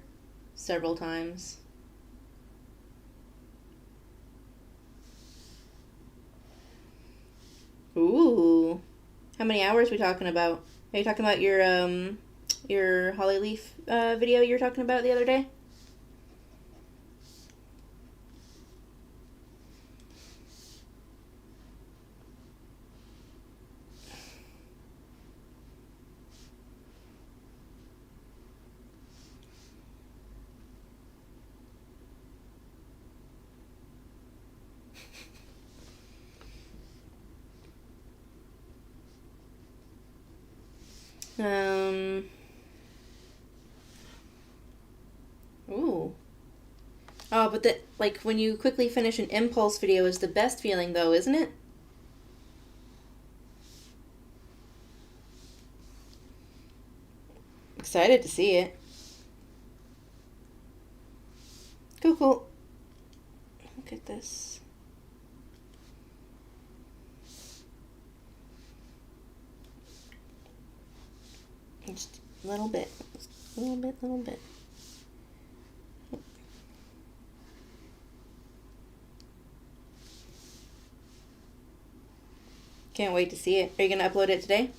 several times. Ooh. How many hours are we talking about? Are you talking about your Holly Leaf video you were talking about the other day? Um. Ooh. Oh, but like when you quickly finish an impulse video is the best feeling though, isn't it? Excited to see it. Cool, cool. Look at this. Just a little bit. Just a little bit, little bit. Can't wait to see it. Are you going to upload it today?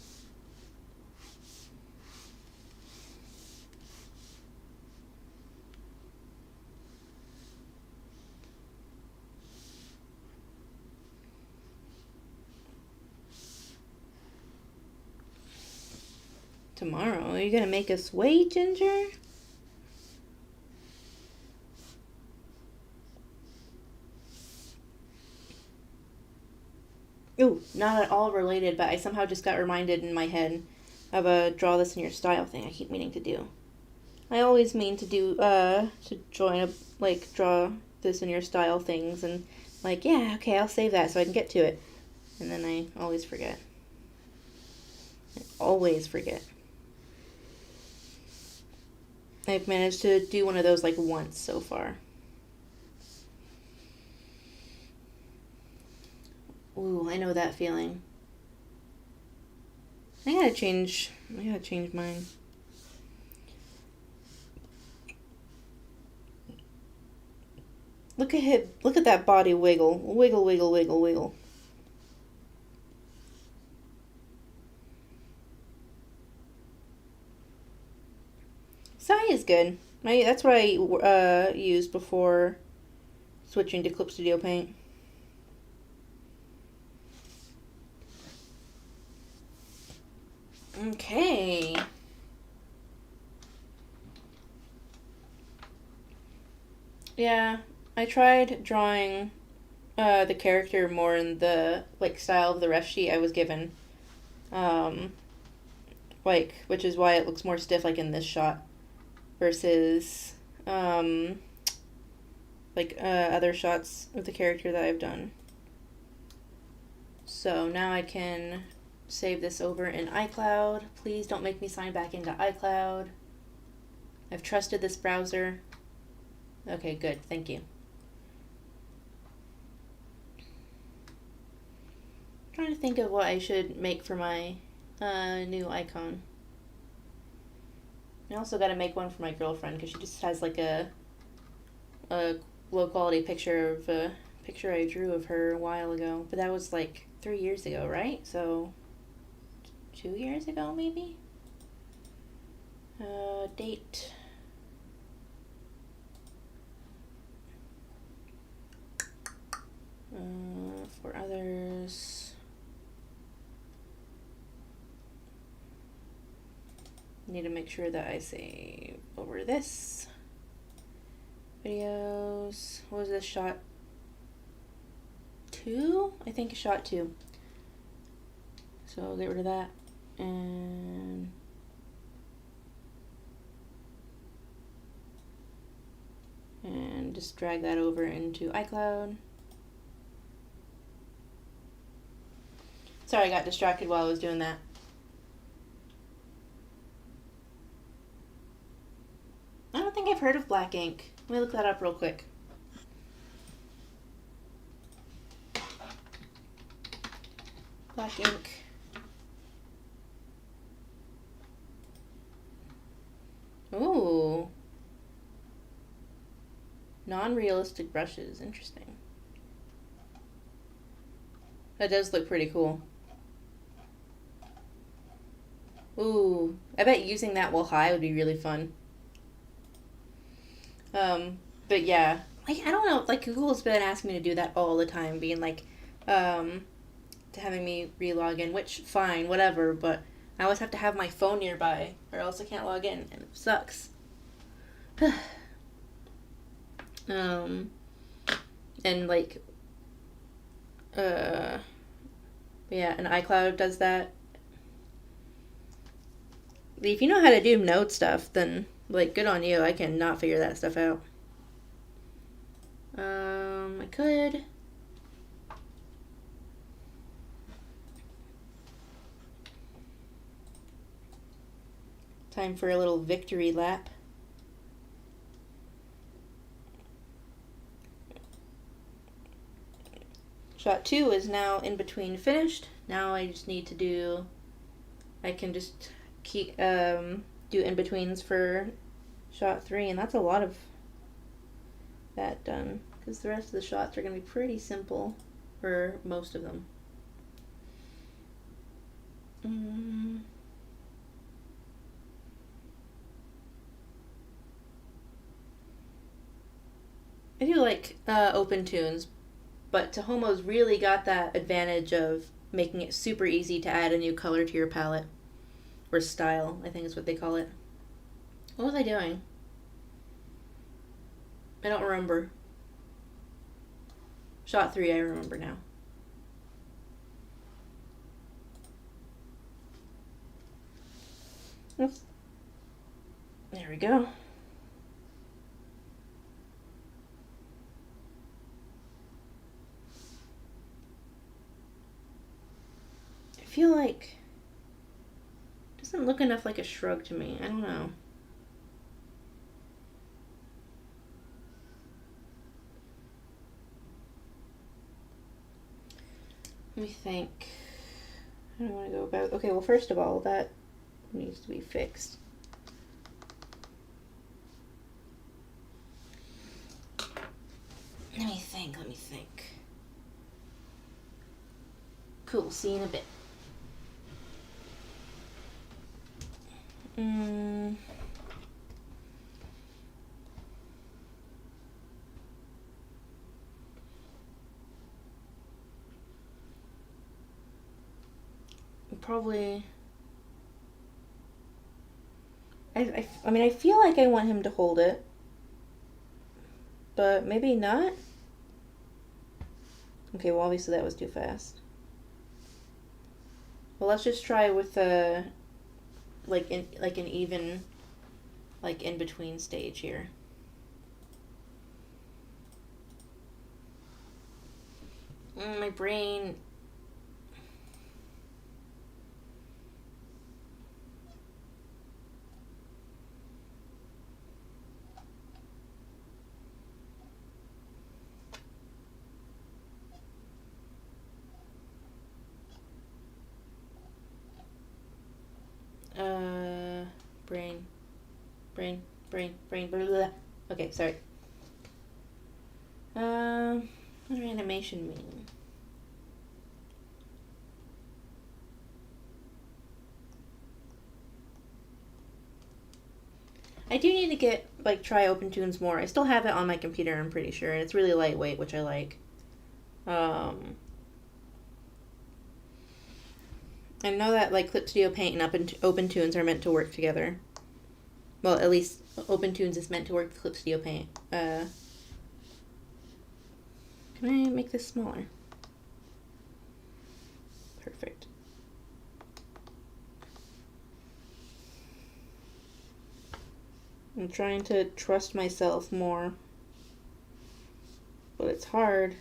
Tomorrow? Are you going to make us wait, Ginger? Ooh, not at all related, but I somehow just got reminded in my head of a draw this in your style thing I keep meaning to do. I always mean to do, to join a, like, draw this in your style things, and, like, yeah, okay, I'll save that so I can get to it. And then I always forget. I always forget. I've managed to do one of those, like, once so far. Ooh, I know that feeling. I gotta change mine. Look at that body wiggle. Wiggle, wiggle, wiggle, wiggle. Sai is good. That's what I used before switching to Clip Studio Paint. Okay. Yeah, I tried drawing the character more in the like style of the ref sheet I was given. Like which is why it looks more stiff like in this shot versus like other shots of the character that I've done. So now I can save this over in iCloud. Please don't make me sign back into iCloud. I've trusted this browser. Okay, good. Thank you. I'm trying to think of what I should make for my new icon. I also got to make one for my girlfriend because she just has like a low quality picture of a picture I drew of her a while ago. But that was like 3 years ago, right? So 2 years ago, maybe? Date. For others. Need to make sure that I save over this. Videos. What was this shot? 2? I think shot 2. So I'll get rid of that. And just drag that over into iCloud. Sorry, I got distracted while I was doing that. I don't think I've heard of black ink. Let me look that up real quick. Black ink. Non-realistic brushes. Interesting. That does look pretty cool. Ooh, I bet using that while high would be really fun. But yeah, like I don't know, like Google's been asking me to do that all the time, being like, to having me re-log in, which fine, whatever, but I always have to have my phone nearby, or else I can't log in, and it sucks. um, and like, yeah, and iCloud does that. If you know how to do node stuff, then like good on you. I cannot figure that stuff out. I could. Time for a little victory lap. Shot 2 is now in between finished. Now I just need to do. I can just keep do in betweens for shot 3, and that's a lot of that done because the rest of the shots are going to be pretty simple for most of them. I do like open tunes, but Tahomo's really got that advantage of making it super easy to add a new color to your palette. Or style, I think is what they call it. What was I doing? I don't remember. Shot 3, I remember now. Oops. There we go. I feel like it doesn't look enough like a shrug to me. I don't know. Let me think. How do I want to go about? Okay, well, first of all, that needs to be fixed. Let me think. Cool, see you in a bit. Probably. I mean, I feel like I want him to hold it, but maybe not. Okay, well, obviously that was too fast. Well, let's just try with an even, like in between stage here. My brain. Brain, blah, blah, blah. Okay, sorry. What does animation mean? I do need to try OpenTunes more. I still have it on my computer, I'm pretty sure, and it's really lightweight, which I like. I know that Clip Studio Paint and OpenTunes are meant to work together. Well, at least OpenTunes is meant to work with Clip Studio Paint. Can I make this smaller? Perfect. I'm trying to trust myself more, but it's hard.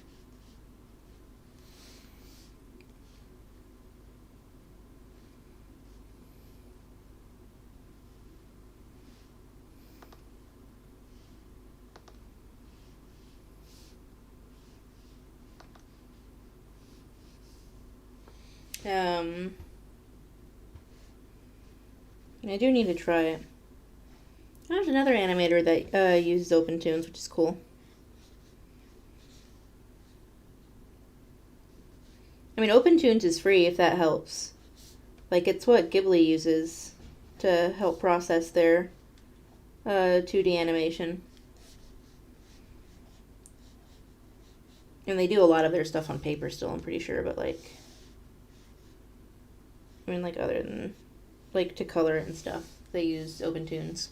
I do need to try it. There's another animator that uses OpenTunes, which is cool. I mean, OpenTunes is free if that helps. Like, it's what Ghibli uses to help process their 2D animation. And they do a lot of their stuff on paper still, I'm pretty sure, but like, I mean, like, other than, like, to color it and stuff, they use OpenTunes.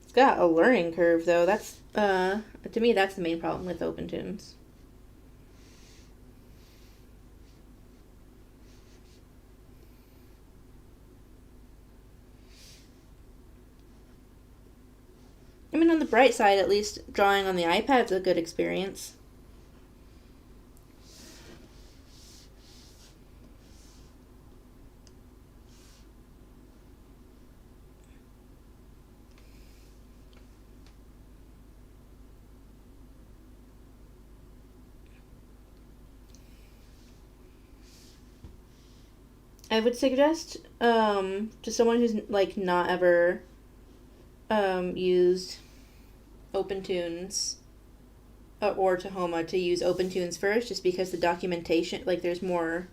It's got a learning curve, though. That's, to me, that's the main problem with OpenTunes. I mean, on the bright side, at least, drawing on the iPad's a good experience. I would suggest to someone who's like not ever used OpenTunes or Tahoma to use OpenTunes first, just because the documentation, like, there's more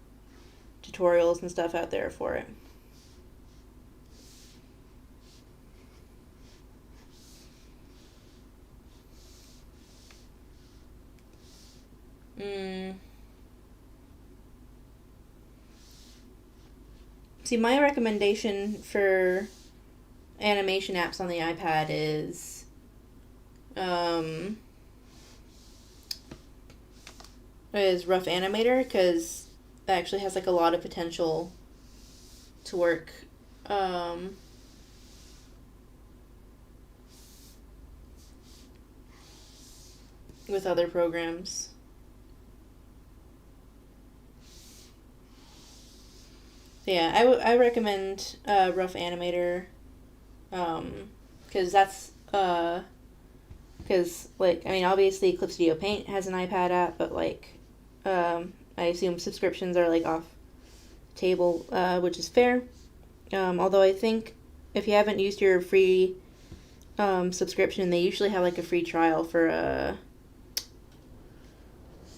tutorials and stuff out there for it. See, my recommendation for animation apps on the iPad is Rough Animator, because that actually has like a lot of potential to work with other programs. Yeah, I recommend Rough Animator, because that's because, like, I mean, obviously Eclipse Studio Paint has an iPad app, but like I assume subscriptions are like off table, which is fair. Although I think if you haven't used your free subscription, they usually have like a free trial for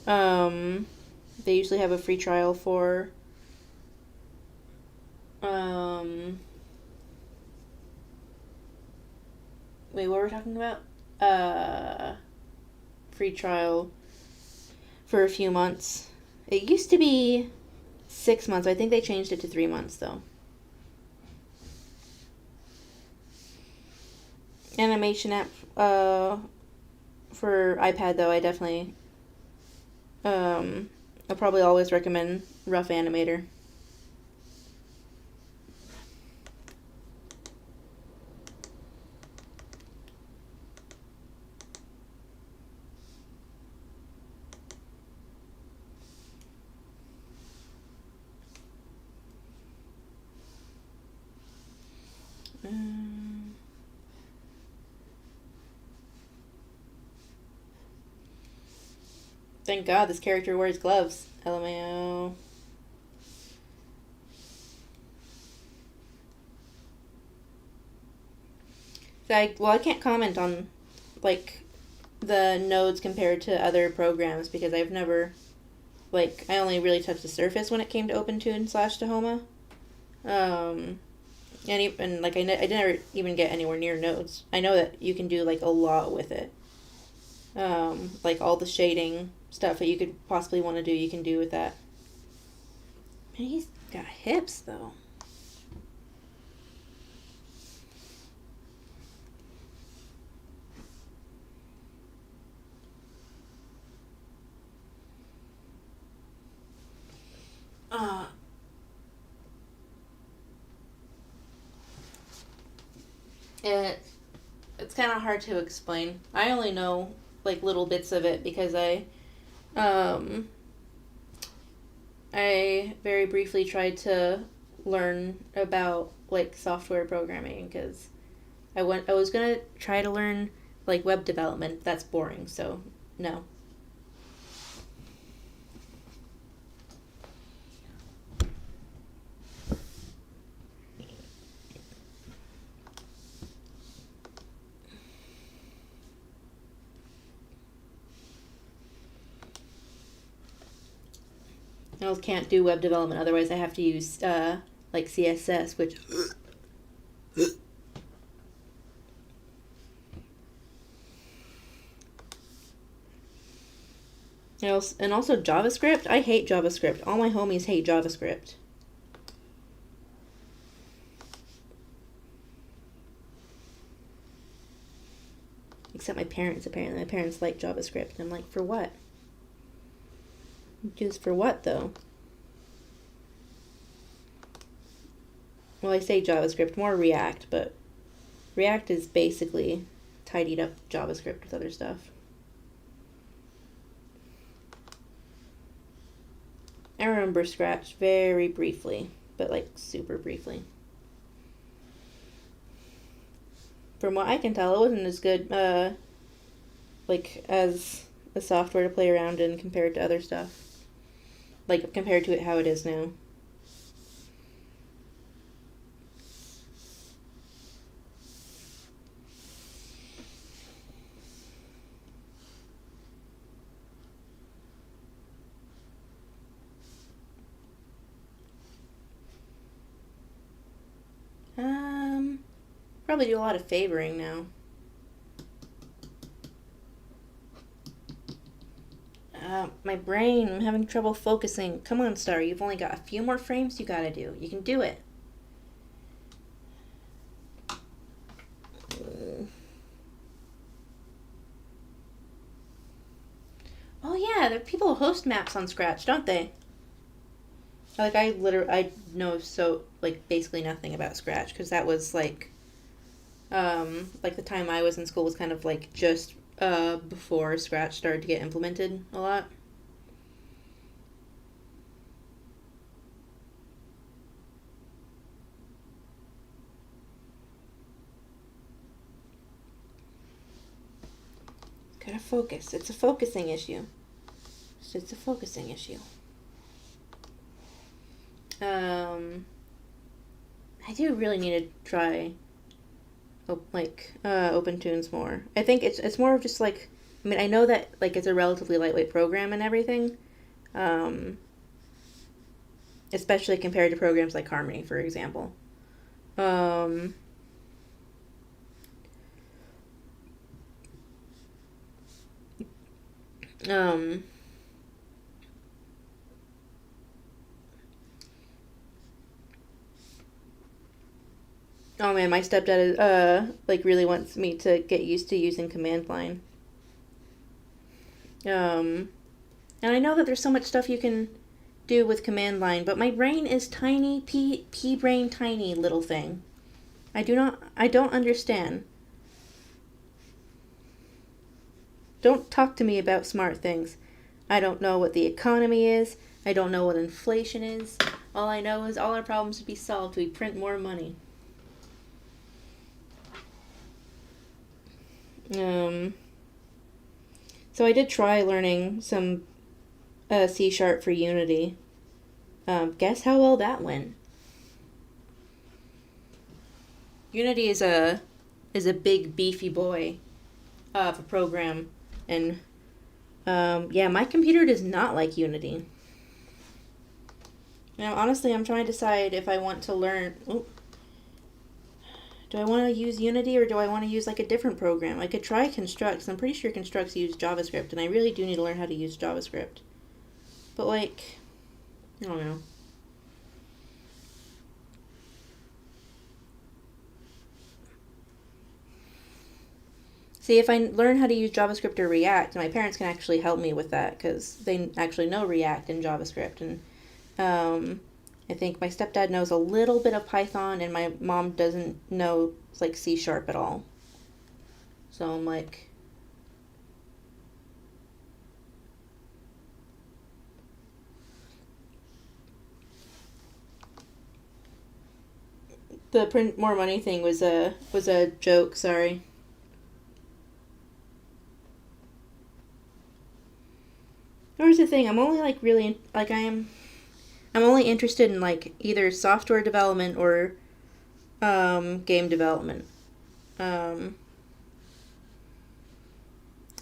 they usually have a free trial for wait, what were we talking about? Free trial for a few months. It used to be 6 months. I think they changed it to 3 months, though. Animation app for iPad, though, I definitely I'll probably always recommend Rough Animator. Thank God this character wears gloves. LMAO. I can't comment on, like, the nodes compared to other programs because I've never, like, I only really touched the surface when it came to OpenTune / Tahoma. And even, like, I never even get anywhere near nodes. I know that you can do, like, a lot with it. Like, all the shading stuff that you could possibly want to do, you can do with that. Man, he's got hips, though. It's kind of hard to explain. I only know like little bits of it because I very briefly tried to learn about like software programming because I was gonna try to learn like web development. That's boring, so no. I can't do web development. Otherwise, I have to use like CSS, which. And also JavaScript. I hate JavaScript. All my homies hate JavaScript. Except my parents, apparently. My parents like JavaScript. I'm like, for what? Just for what, though? Well, I say JavaScript, more React, but React is basically tidied up JavaScript with other stuff. I remember Scratch very briefly, but like super briefly. From what I can tell, it wasn't as good, like as a software to play around in compared to other stuff. Like compared to it how it is now. Probably do a lot of favoring now. My brain, I'm having trouble focusing. Come on, Star, you've only got a few more frames you gotta do. You can do it. Oh yeah, there are people who host maps on Scratch, don't they? Like I know basically nothing about Scratch because that was like the time I was in school was kind of like just before Scratch started to get implemented a lot. Gotta focus. It's a focusing issue. It's a focusing issue. I do really need to try OpenTunes more. I think it's more of just like, I mean, I know that like it's a relatively lightweight program and everything, especially compared to programs like Harmony, for example. Oh man, my stepdad really wants me to get used to using command line. And I know that there's so much stuff you can do with command line, but my brain is tiny, pea brain tiny little thing. I don't understand. Don't talk to me about smart things. I don't know what the economy is. I don't know what inflation is. All I know is all our problems would be solved if we print more money. So I did try learning some C# for Unity. Guess how well that went? Unity is a big beefy boy of a program, and yeah, my computer does not like Unity. Now, honestly, I'm trying to decide if I want to learn. Do I want to use Unity or do I want to use like a different program? I could try Construct. I'm pretty sure Constructs use JavaScript, and I really do need to learn how to use JavaScript. But like, I don't know. See, if I learn how to use JavaScript or React, my parents can actually help me with that because they actually know React and JavaScript. And I think my stepdad knows a little bit of Python, and my mom doesn't know like C# at all. So I'm like, the print more money thing was a joke. Sorry. Here's the thing. I'm only like really like I'm only interested in like either software development or game development. I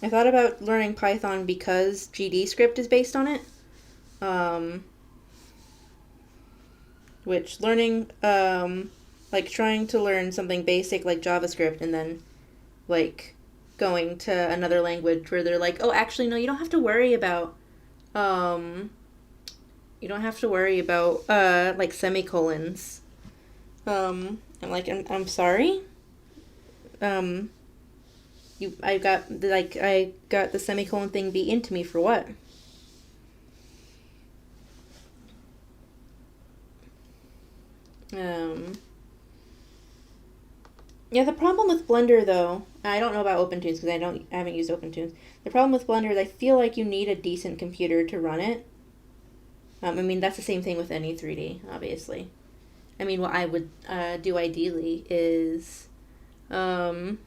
thought about learning Python because GD script is based on it. which learning, like trying to learn something basic like JavaScript and then like going to another language where they're like, oh, actually, no, you don't have to worry about, um, like semicolons. I'm like, I'm sorry. Um, I got the semicolon thing beat into me for what? Um, yeah, the problem with Blender though, I don't know about OpenTunes because I haven't used OpenTunes. The problem with Blender is I feel like you need a decent computer to run it. I mean, that's the same thing with any 3D, obviously. I mean, what I would do ideally is, um,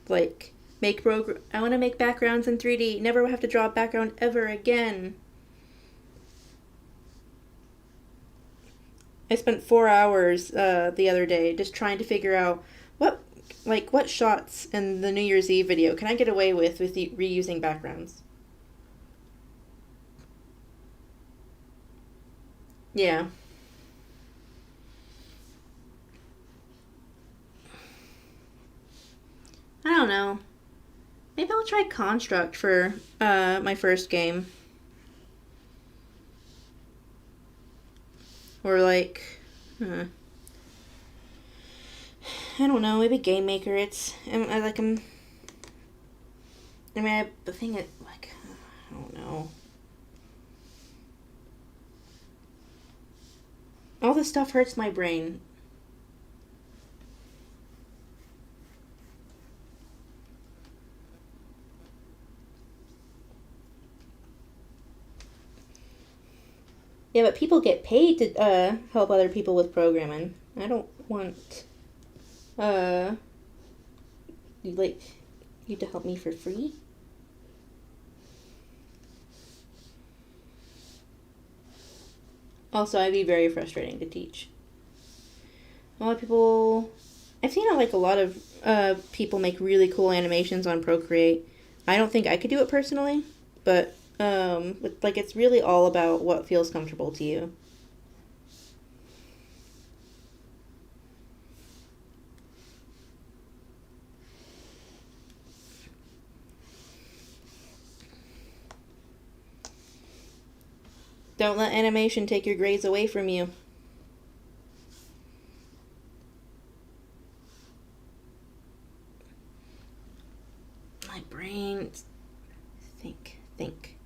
like, I want to make backgrounds in 3D. Never have to draw a background ever again. I spent 4 hours the other day just trying to figure out what shots in the New Year's Eve video can I get away with reusing backgrounds. Yeah. I don't know. Maybe I'll try Construct for my first game. Or like, uh, I don't know. Maybe Game Maker. The thing is, like, I don't know. All this stuff hurts my brain. Yeah, but people get paid to help other people with programming. I don't want uh like you to help me for free. Also, I'd be very frustrating to teach. A lot of people, I've seen like a lot of people make really cool animations on Procreate. I don't think I could do it personally, but like it's really all about what feels comfortable to you. Don't let animation take your grades away from you. My brain, think.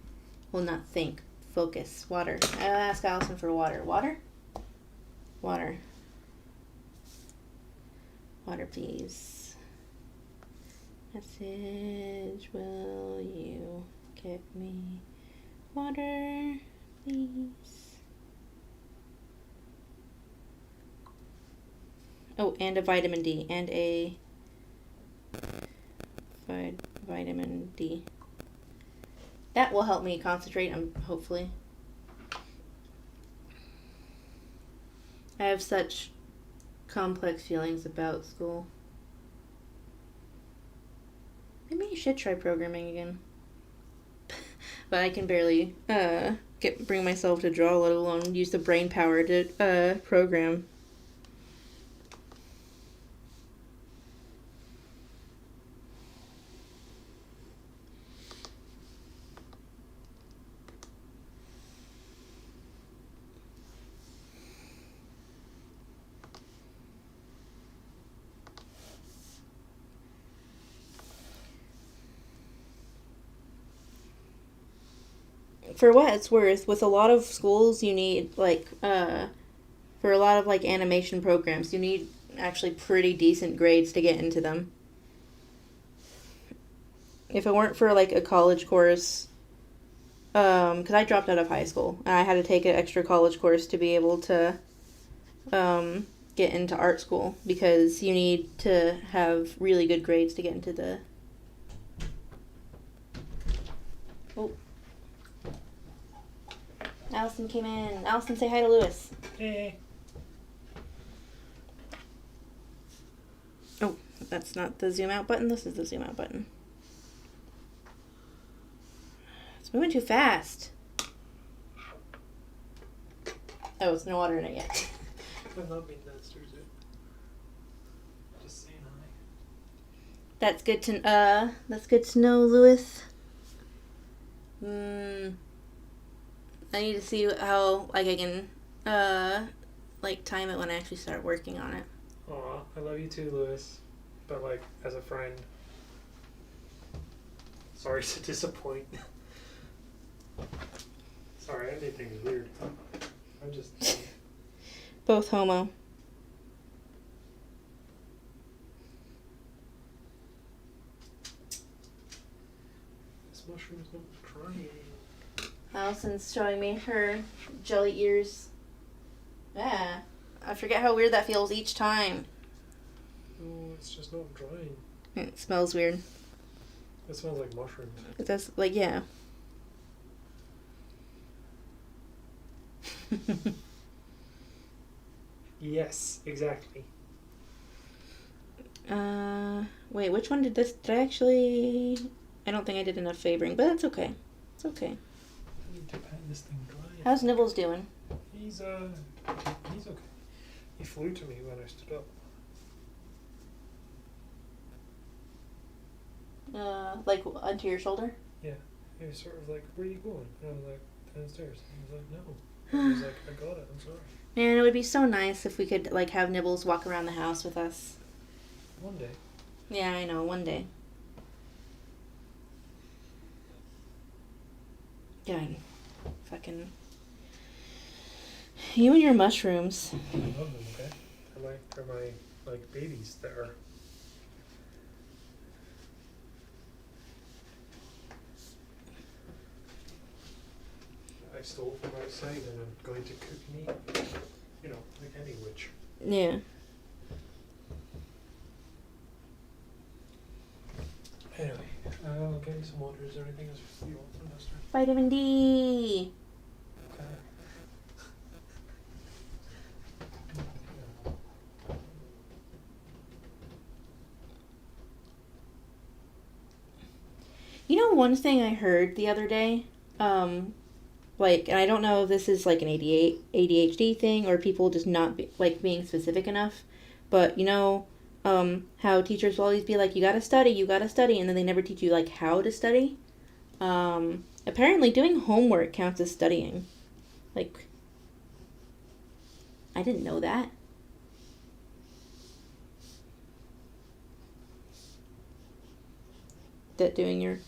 Well, not think. Focus. Water. I'll ask Allison for water. Water? Water. Water, please. Message, will you get me water, please? Oh, and a vitamin D. And a vitamin D. That will help me concentrate, hopefully. I have such complex feelings about school. Maybe I should try programming again. But I can barely bring myself to draw, let alone use the brain power to program. For what it's worth, with a lot of schools, you need for a lot of like animation programs, you need actually pretty decent grades to get into them. If it weren't for like a college course, because I dropped out of high school and I had to take an extra college course to be able to get into art school because you need to have really good grades to get into the. Oh. Allison came in. Allison, say hi to Lewis. Hey. Oh, that's not the zoom out button. This is the zoom out button. It's moving too fast. Oh, it's no water in it yet. I've not been downstairs yet. Just saying hi. That's good to know, Lewis. I need to see how like I can like time it when I actually start working on it. Aw, I love you too, Lewis. But like as a friend. Sorry to disappoint. Sorry, I did things weird. I'm just Both homo. this mushroom's not trying. Allison's showing me her jelly ears. Yeah. I forget how weird that feels each time. No, it's just not drying. It smells weird. It smells like mushrooms. It does, like, yeah. Yes, exactly. Wait, which one did I actually... I don't think I did enough favoring, but that's okay. It's okay. I need to pat this thing dry. How's Nibbles doing? He's okay. He flew to me when I stood up. Like, onto your shoulder? Yeah. He was sort of like, where are you going? And I was like, downstairs. And he was like, no. And I was like, I got it, I'm sorry. Man, it would be so nice if we could, like, have Nibbles walk around the house with us. One day. Yeah, I know, one day. God, fucking... You and your mushrooms. I love them, okay? They're my like babies that are. I stole from outside and I'm going to cook meat. You know, like any witch. Yeah. Anyway, I'll get you some water. Is there anything else you want from Esther? Vitamin D! Okay. You know, one thing I heard the other day, like, and I don't know if this is like an ADHD thing or people just not being specific enough, but you know, how teachers will always be like, you gotta study, and then they never teach you like how to study. Apparently doing homework counts as studying. Like, I didn't know that. That doing your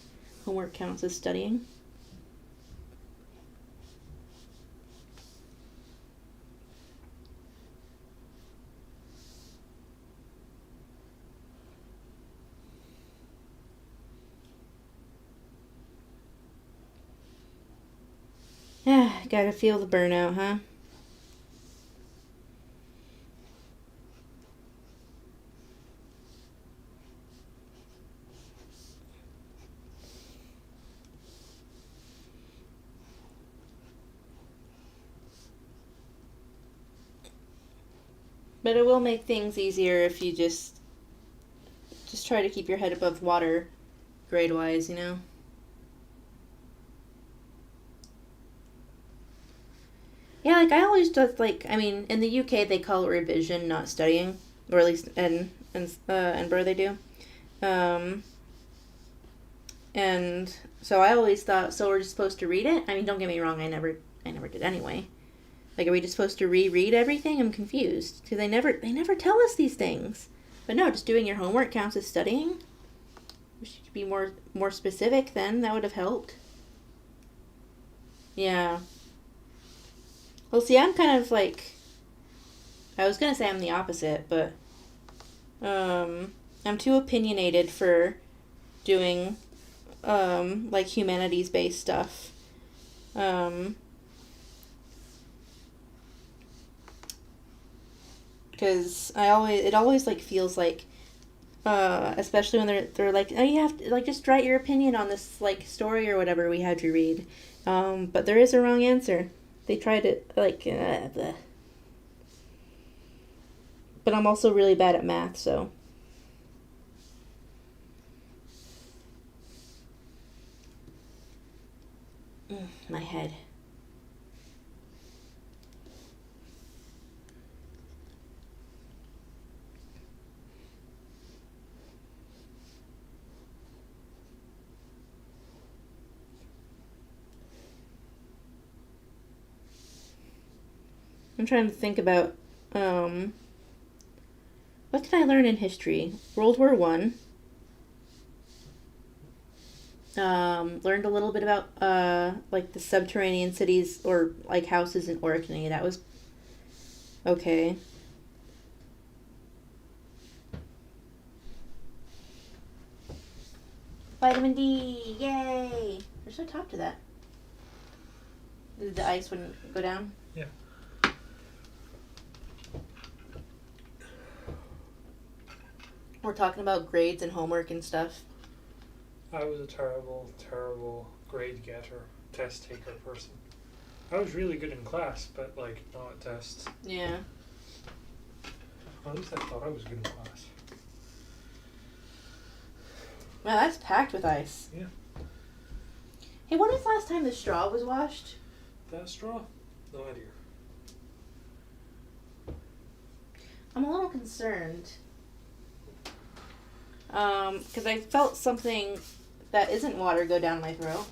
homework counts as studying. Yeah, gotta feel the burnout, huh? But it will make things easier if you just try to keep your head above water grade-wise, you know? Yeah, like I always just like, I mean, in the UK they call it revision, not studying, or at least in Edinburgh they do. And so I always thought, so we're just supposed to read it? I mean, don't get me wrong, I never did anyway. Like, are we just supposed to reread everything? I'm confused. Because they never tell us these things. But no, just doing your homework counts as studying. We should be more specific then. That would have helped. Yeah. Well, see, I'm kind of like... I was going to say I'm the opposite, but... I'm too opinionated for doing, like, humanities-based stuff. Because it always like feels like, especially when they're like, oh, you have to like just write your opinion on this like story or whatever we had you read, but there is a wrong answer. They tried it like, but I'm also really bad at math, so. My head. I'm trying to think about what did I learn in history? World War One. Learned a little bit about like the subterranean cities or like houses in Orkney. That was okay. Vitamin D, yay! There's no top to that. Did the ice wouldn't go down? Yeah. We're talking about grades and homework and stuff. I was a terrible, terrible grade getter, test taker person. I was really good in class, but like not at tests. Yeah. Or at least I thought I was good in class. Wow, that's packed with ice. Yeah. Hey, when was the last time the straw was washed? That straw? No idea. I'm a little concerned. Because I felt something that isn't water go down my throat.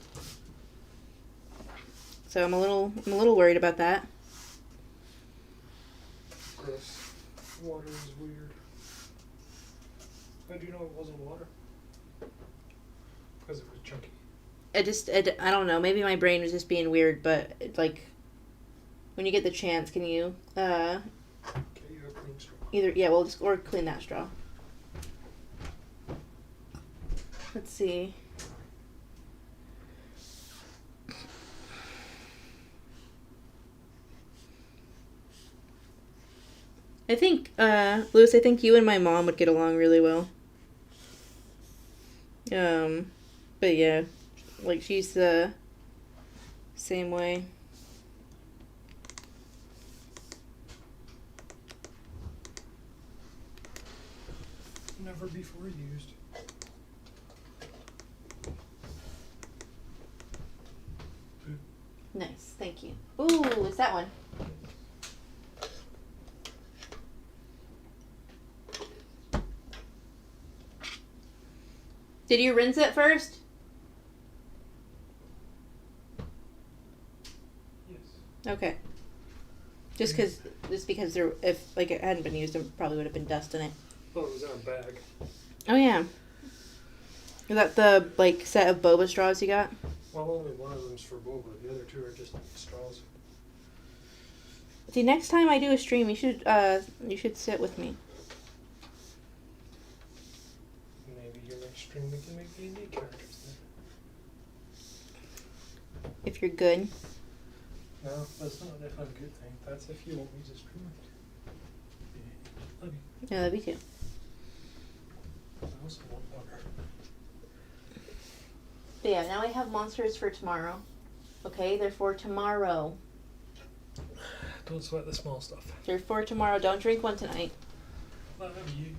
So I'm a little worried about that. Gross. Water is weird. How do you know it wasn't water? Because it was chunky. I don't know. Maybe my brain was just being weird, but like, when you get the chance, can you Okay, you have clean straw. or clean that straw. Let's see. I think, Lewis, I think you and my mom would get along really well. But yeah, like she's the same way. Never before used. Nice, thank you. Ooh, it's that one. Did you rinse it first? Yes. Okay. Just because there, if like it hadn't been used, there probably would have been dust in it. Well, it was in a bag. Oh yeah. Is that the like set of boba straws you got? Well, only one of them's for boba. The other two are just straws. See, next time I do a stream, you should sit with me. Maybe your next stream we can make D&D characters then. If you're good. No, that's not a good thing. That's if you want me to stream it. Love you. Yeah, that'd be too. I also want water. But yeah, now I have monsters for tomorrow. Okay, they're for tomorrow. Don't sweat the small stuff. They're for tomorrow. Don't drink one tonight. Love you.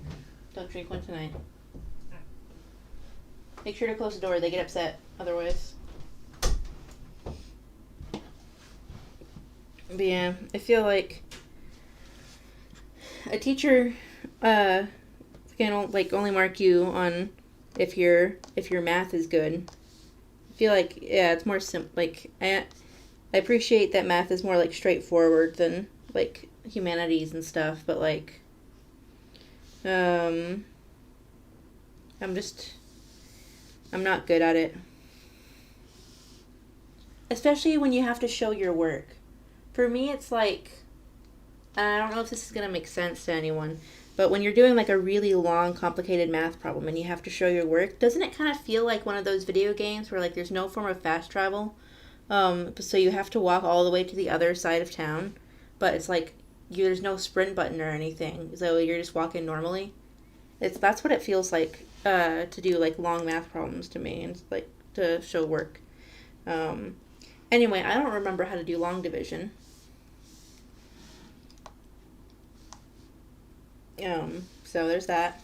Don't drink one tonight. Make sure to close the door. They get upset otherwise. But yeah, I feel like a teacher can only mark you on if your math is good. I feel like it's more I appreciate that math is more like straightforward than like humanities and stuff, but like I'm not good at it. Especially when you have to show your work. For me, it's like, I don't know if this is going to make sense to anyone, but when you're doing like a really long, complicated math problem and you have to show your work, doesn't it kind of feel like one of those video games where like there's no form of fast travel? So you have to walk all the way to the other side of town, but it's like there's no sprint button or anything, so you're just walking normally. That's what it feels like to do like long math problems to me and like to show work. Anyway, I don't remember how to do long division. So there's that.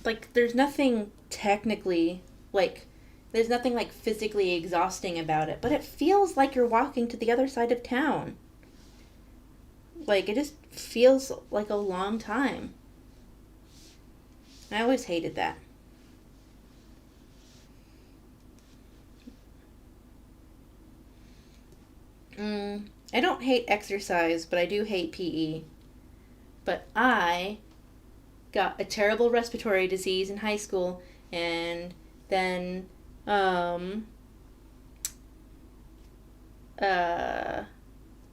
Like, there's nothing technically, like, There's nothing like physically exhausting about it, but it feels like you're walking to the other side of town. Like, it just feels like a long time. I always hated that. I don't hate exercise, but I do hate PE. But I got a terrible respiratory disease in high school, and then I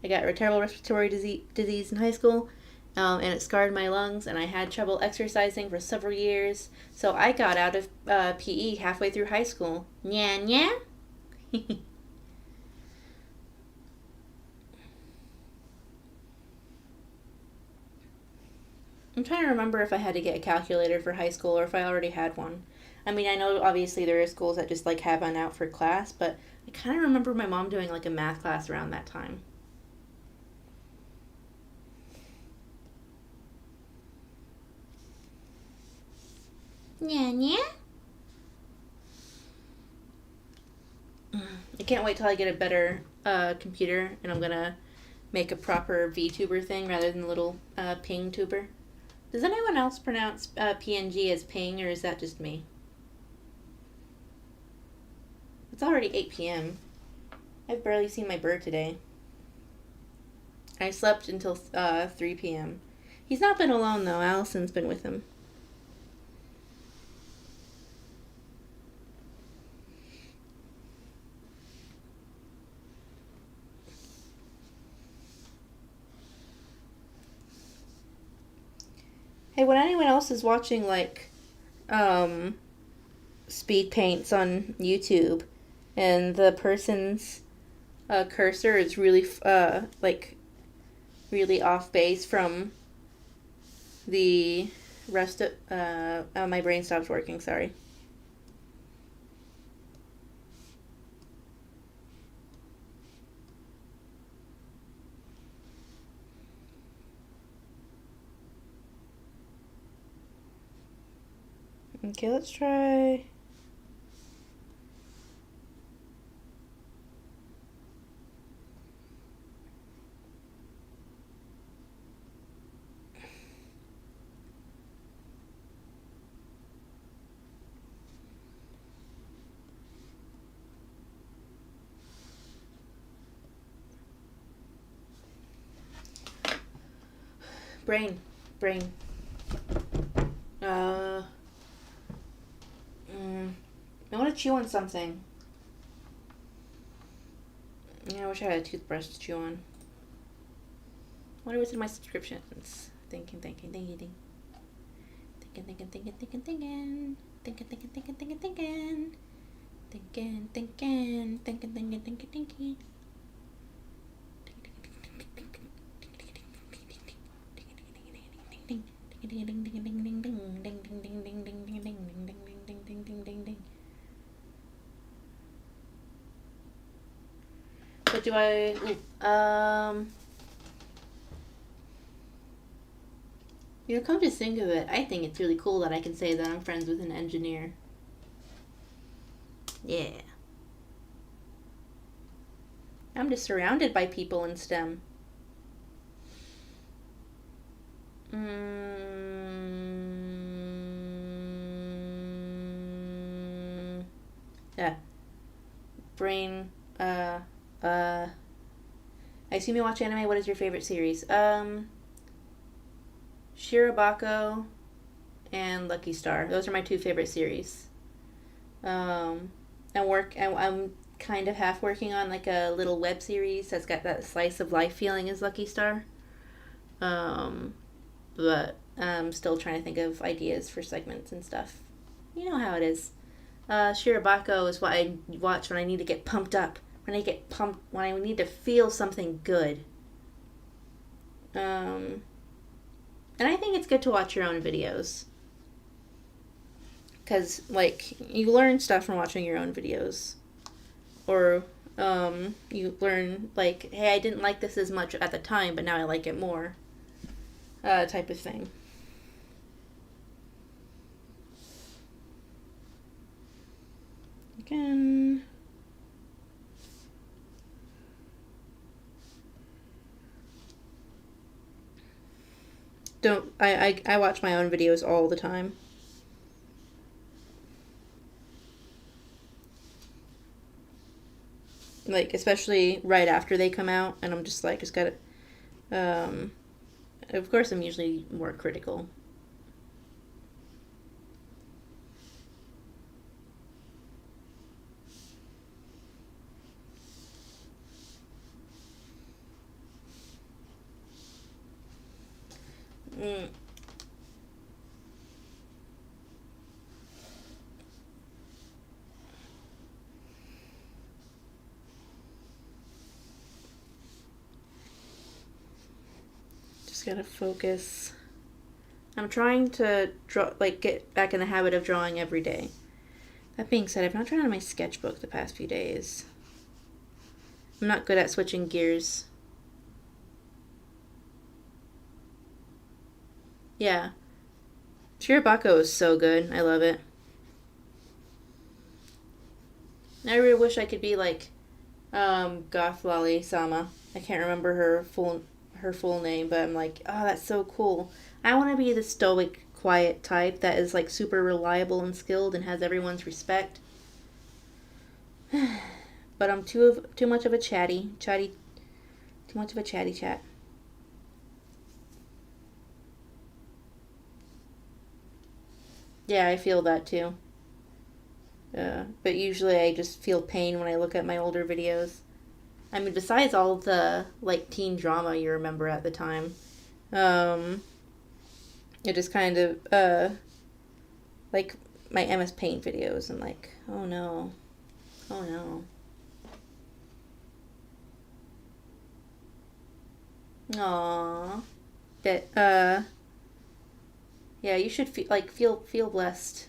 got a terrible respiratory disease in high school, and it scarred my lungs, and I had trouble exercising for several years. So I got out of PE halfway through high school. Nya nya. I'm trying to remember if I had to get a calculator for high school or if I already had one. I mean, I know obviously there are schools that just like have one out for class, but I kind of remember my mom doing like a math class around that time. Yeah, yeah. I can't wait till I get a better computer, and I'm gonna make a proper VTuber thing rather than the little ping tuber. Does anyone else pronounce PNG as ping, or is that just me? It's already 8 p.m. I've barely seen my bird today. I slept until 3 p.m. He's not been alone, though. Allison's been with him. Hey, when anyone else is watching, like, speed paints on YouTube, and the person's cursor is really, really off base from the rest of, my brain stopped working, sorry. Okay, let's try... Brain. I want to chew on something. Yeah, I wish I had a toothbrush to chew on. I wonder what's in my subscriptions. Thinking. Thinking. What do I... come to think of it, I think it's really cool that I can say that I'm friends with an engineer. Yeah. I'm just surrounded by people in STEM. Yeah. Brain, I assume you watch anime. What is your favorite series? Shirobako and Lucky Star. Those are my two favorite series. I'm kind of half working on like a little web series that's got that slice of life feeling as Lucky Star. But I'm still trying to think of ideas for segments and stuff. You know how it is. Shirobako is what I watch when I need to get pumped up. When I need to feel something good. And I think it's good to watch your own videos. Because, like, you learn stuff from watching your own videos. Or, you learn, like, hey, I didn't like this as much at the time, but now I like it more. Type of thing. again. Don't I watch my own videos all the time. Like, especially right after they come out, and I'm just like, just gotta, of course I'm usually more critical. Mm. Just gotta focus. I'm trying to draw, like, get back in the habit of drawing every day. That being said, I've not drawn on my sketchbook the past few days. I'm not good at switching gears. Yeah. Shirobako is so good. I love it. I really wish I could be like Goth Lolly Sama. I can't remember her full name, but I'm like, oh, that's so cool. I want to be the stoic, quiet type that is like super reliable and skilled and has everyone's respect. But I'm too much of a too much of a chatty chat. Yeah, I feel that too. But usually I just feel pain when I look at my older videos. I mean, besides all the like teen drama you remember at the time, um, it just kind of like my MS Paint videos. I'm like, oh no, oh no, aww. That yeah, you should feel blessed.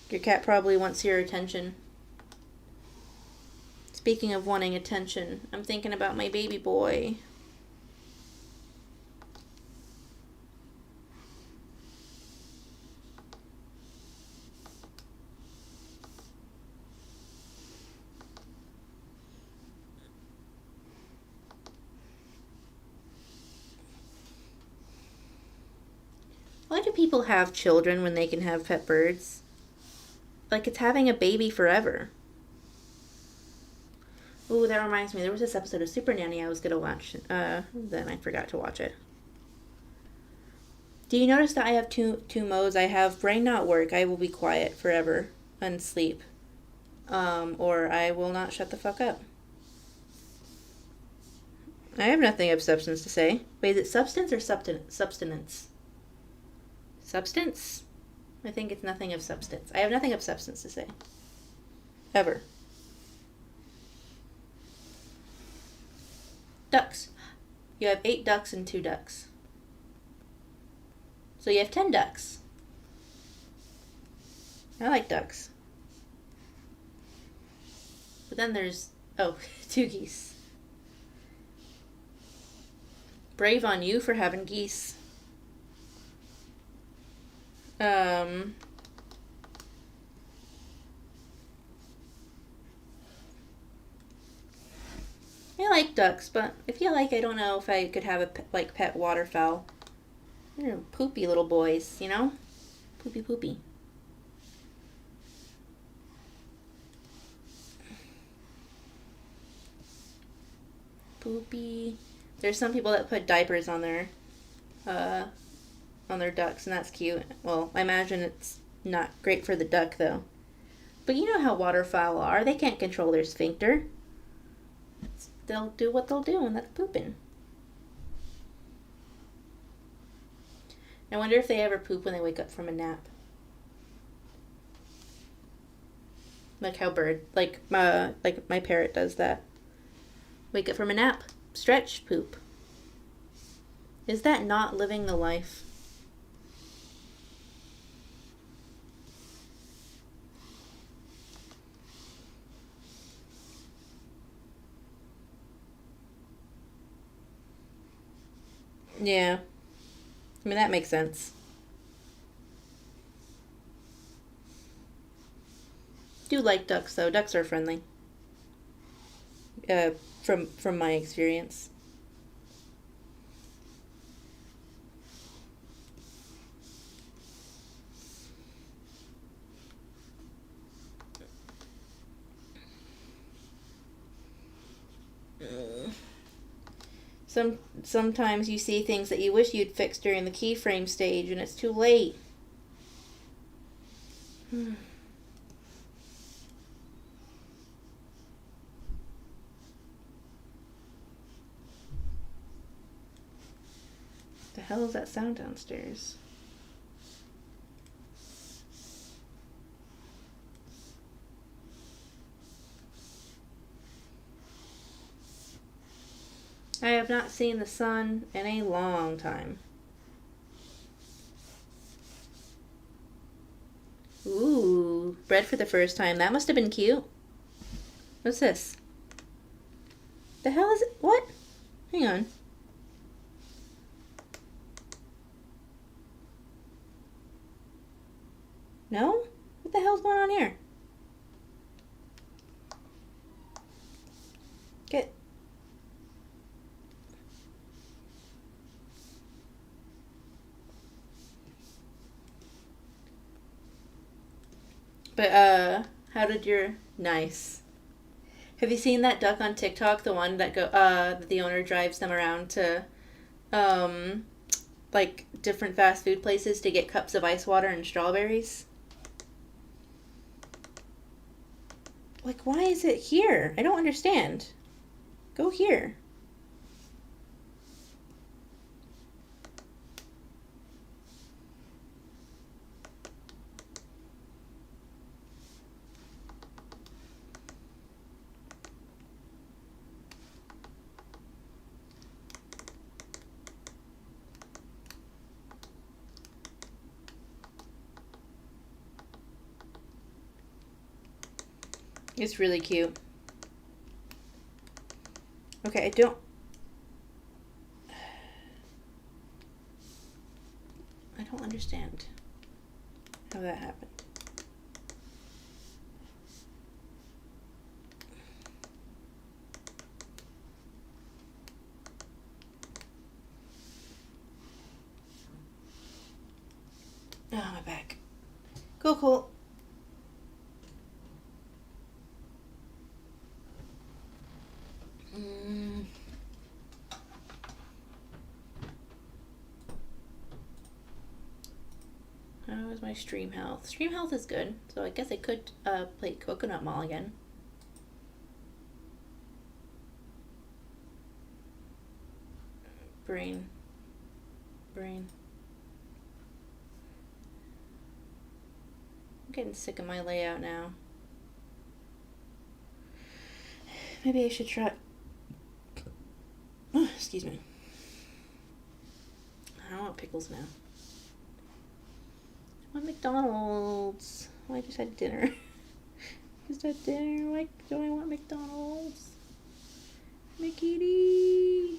Your cat probably wants your attention. Speaking of wanting attention, I'm thinking about my baby boy. Why do people have children when they can have pet birds? Like, it's having a baby forever. Ooh, that reminds me. There was this episode of Super Nanny I was gonna watch. Then I forgot to watch it. Do you notice that I have two modes? I have brain not work. I will be quiet forever and sleep, or I will not shut the fuck up. I have nothing of substance to say. Wait, is it substance or substance? Substance? I think it's nothing of substance. I have nothing of substance to say. Ever. Ducks. You have 8 ducks and 2 ducks. So you have 10 ducks. I like ducks. But then there's, 2 geese. Brave on you for having geese. I like ducks, but I feel like I don't know if I could have a pet waterfowl. They're poopy little boys, you know? Poopy poopy. Poopy. There's some people that put diapers on their ducks, and that's cute. Well, I imagine it's not great for the duck though. But you know how waterfowl are. They can't control their sphincter. They'll do what they'll do, and that's pooping. I wonder if they ever poop when they wake up from a nap. Like how my parrot does that. Wake up from a nap, stretch, poop. Is that not living the life? Yeah. I mean, that makes sense. do like ducks, though. Ducks are friendly. From my experience. Sometimes you see things that you wish you'd fixed during the keyframe stage, and it's too late. The hell is that sound downstairs? I have not seen the sun in a long time. Ooh, bread for the first time. That must have been cute. What's this? The hell is it? What? Hang on. No? What the hell's going on here? Get... But, how did your... Nice. Have you seen that duck on TikTok? The one that that the owner drives them around to, like, different fast food places to get cups of ice water and strawberries? Like, why is it here? I don't understand. Go here. It's really cute. Okay, I don't understand how that happened. Oh, my back. Cool. How is my stream health? Stream health is good, so I guess I could play Coconut Mall again. Brain. I'm getting sick of my layout now. Maybe I should try... Oh, excuse me. I don't want pickles now. I want McDonald's. Oh, I just had dinner. Why do I want McDonald's? McKitty.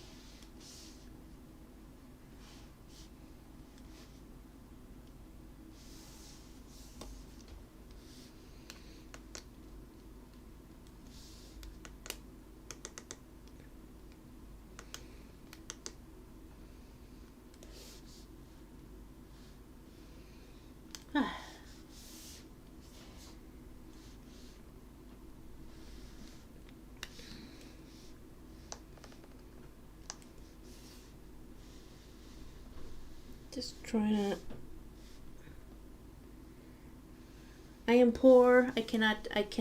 Just trying to... I am poor. I cannot get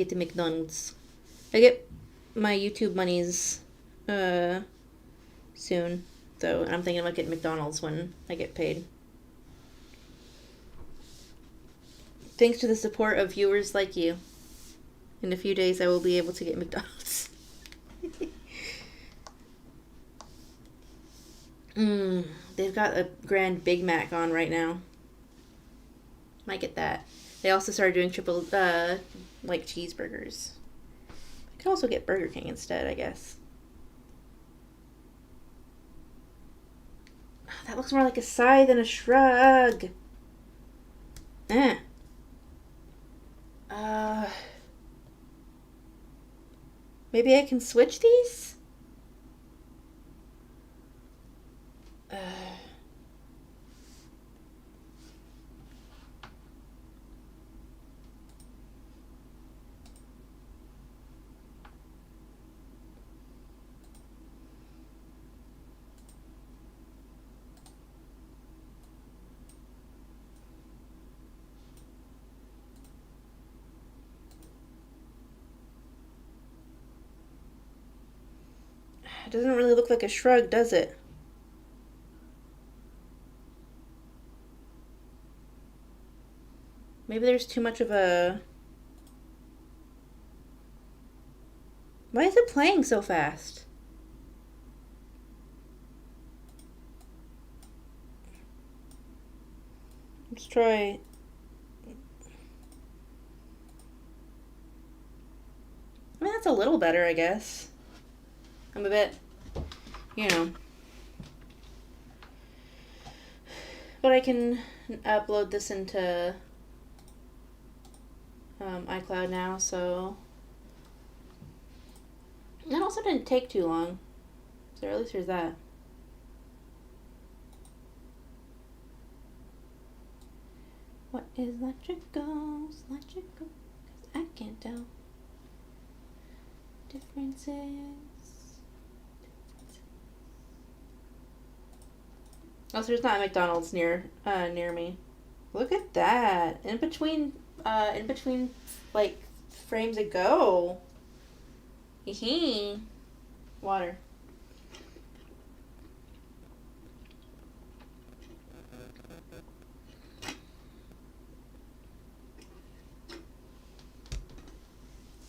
the McDonald's. I get my YouTube monies soon, though, and I'm thinking about getting McDonald's when I get paid. Thanks to the support of viewers like you. In a few days I will be able to get McDonald's. They've got a grand Big Mac on right now. Might get that. They also started doing triple, like, cheeseburgers. I could also get Burger King instead, I guess. That looks more like a sigh than a shrug. Maybe I can switch these? It doesn't really look like a shrug, does it? Maybe there's too much of a... Why is it playing so fast? Let's try... I mean, that's a little better, I guess. I'm a bit, you know. But I can upload this into iCloud now, so... That also didn't take too long. So at least there's that. What is electrical? Electrical? 'Cause I can't tell. Differences. Oh, so there's not a McDonald's near me. Look at that. In between like frames ago. Hee hee. Water.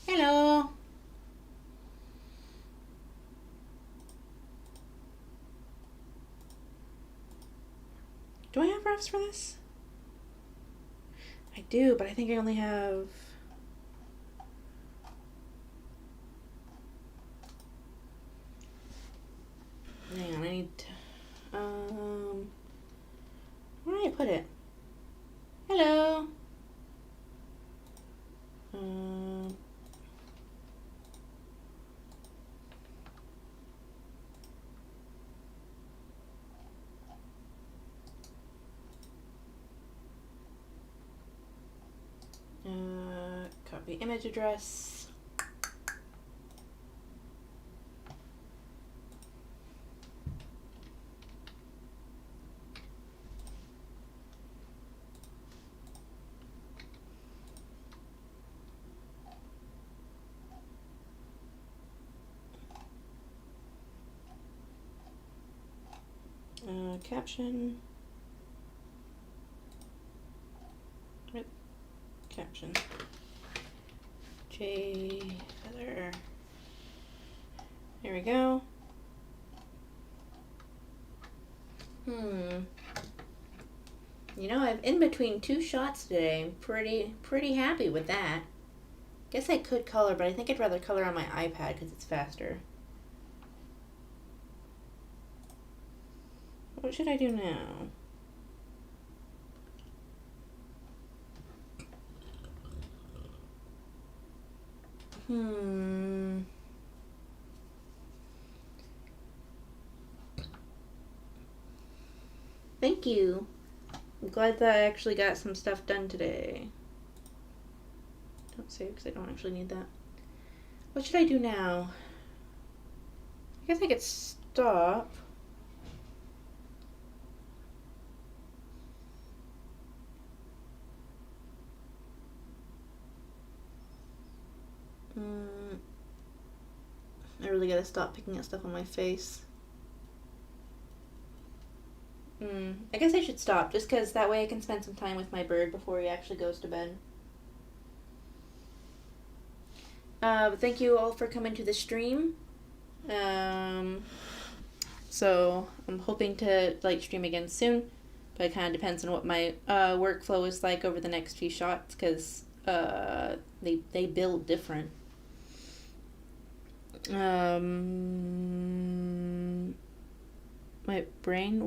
Hello. Do I have refs for this? I do, but I think I only have... Hang on, I need to... Where did I put it? Hello. Copy image address. Caption. Yep. Caption. J Feather. There we go. You know, I'm in between two shots today. I'm pretty happy with that. Guess I could color, but I think I'd rather color on my iPad because it's faster. What should I do now? Thank you. I'm glad that I actually got some stuff done today. Don't save because I don't actually need that. What should I do now? I guess I could stop. I really gotta stop picking at stuff on my face. I guess I should stop, just because that way I can spend some time with my bird before he actually goes to bed. But thank you all for coming to the stream. So I'm hoping to stream again soon, but it kind of depends on what my workflow is like over the next few shots, because they build different. My brain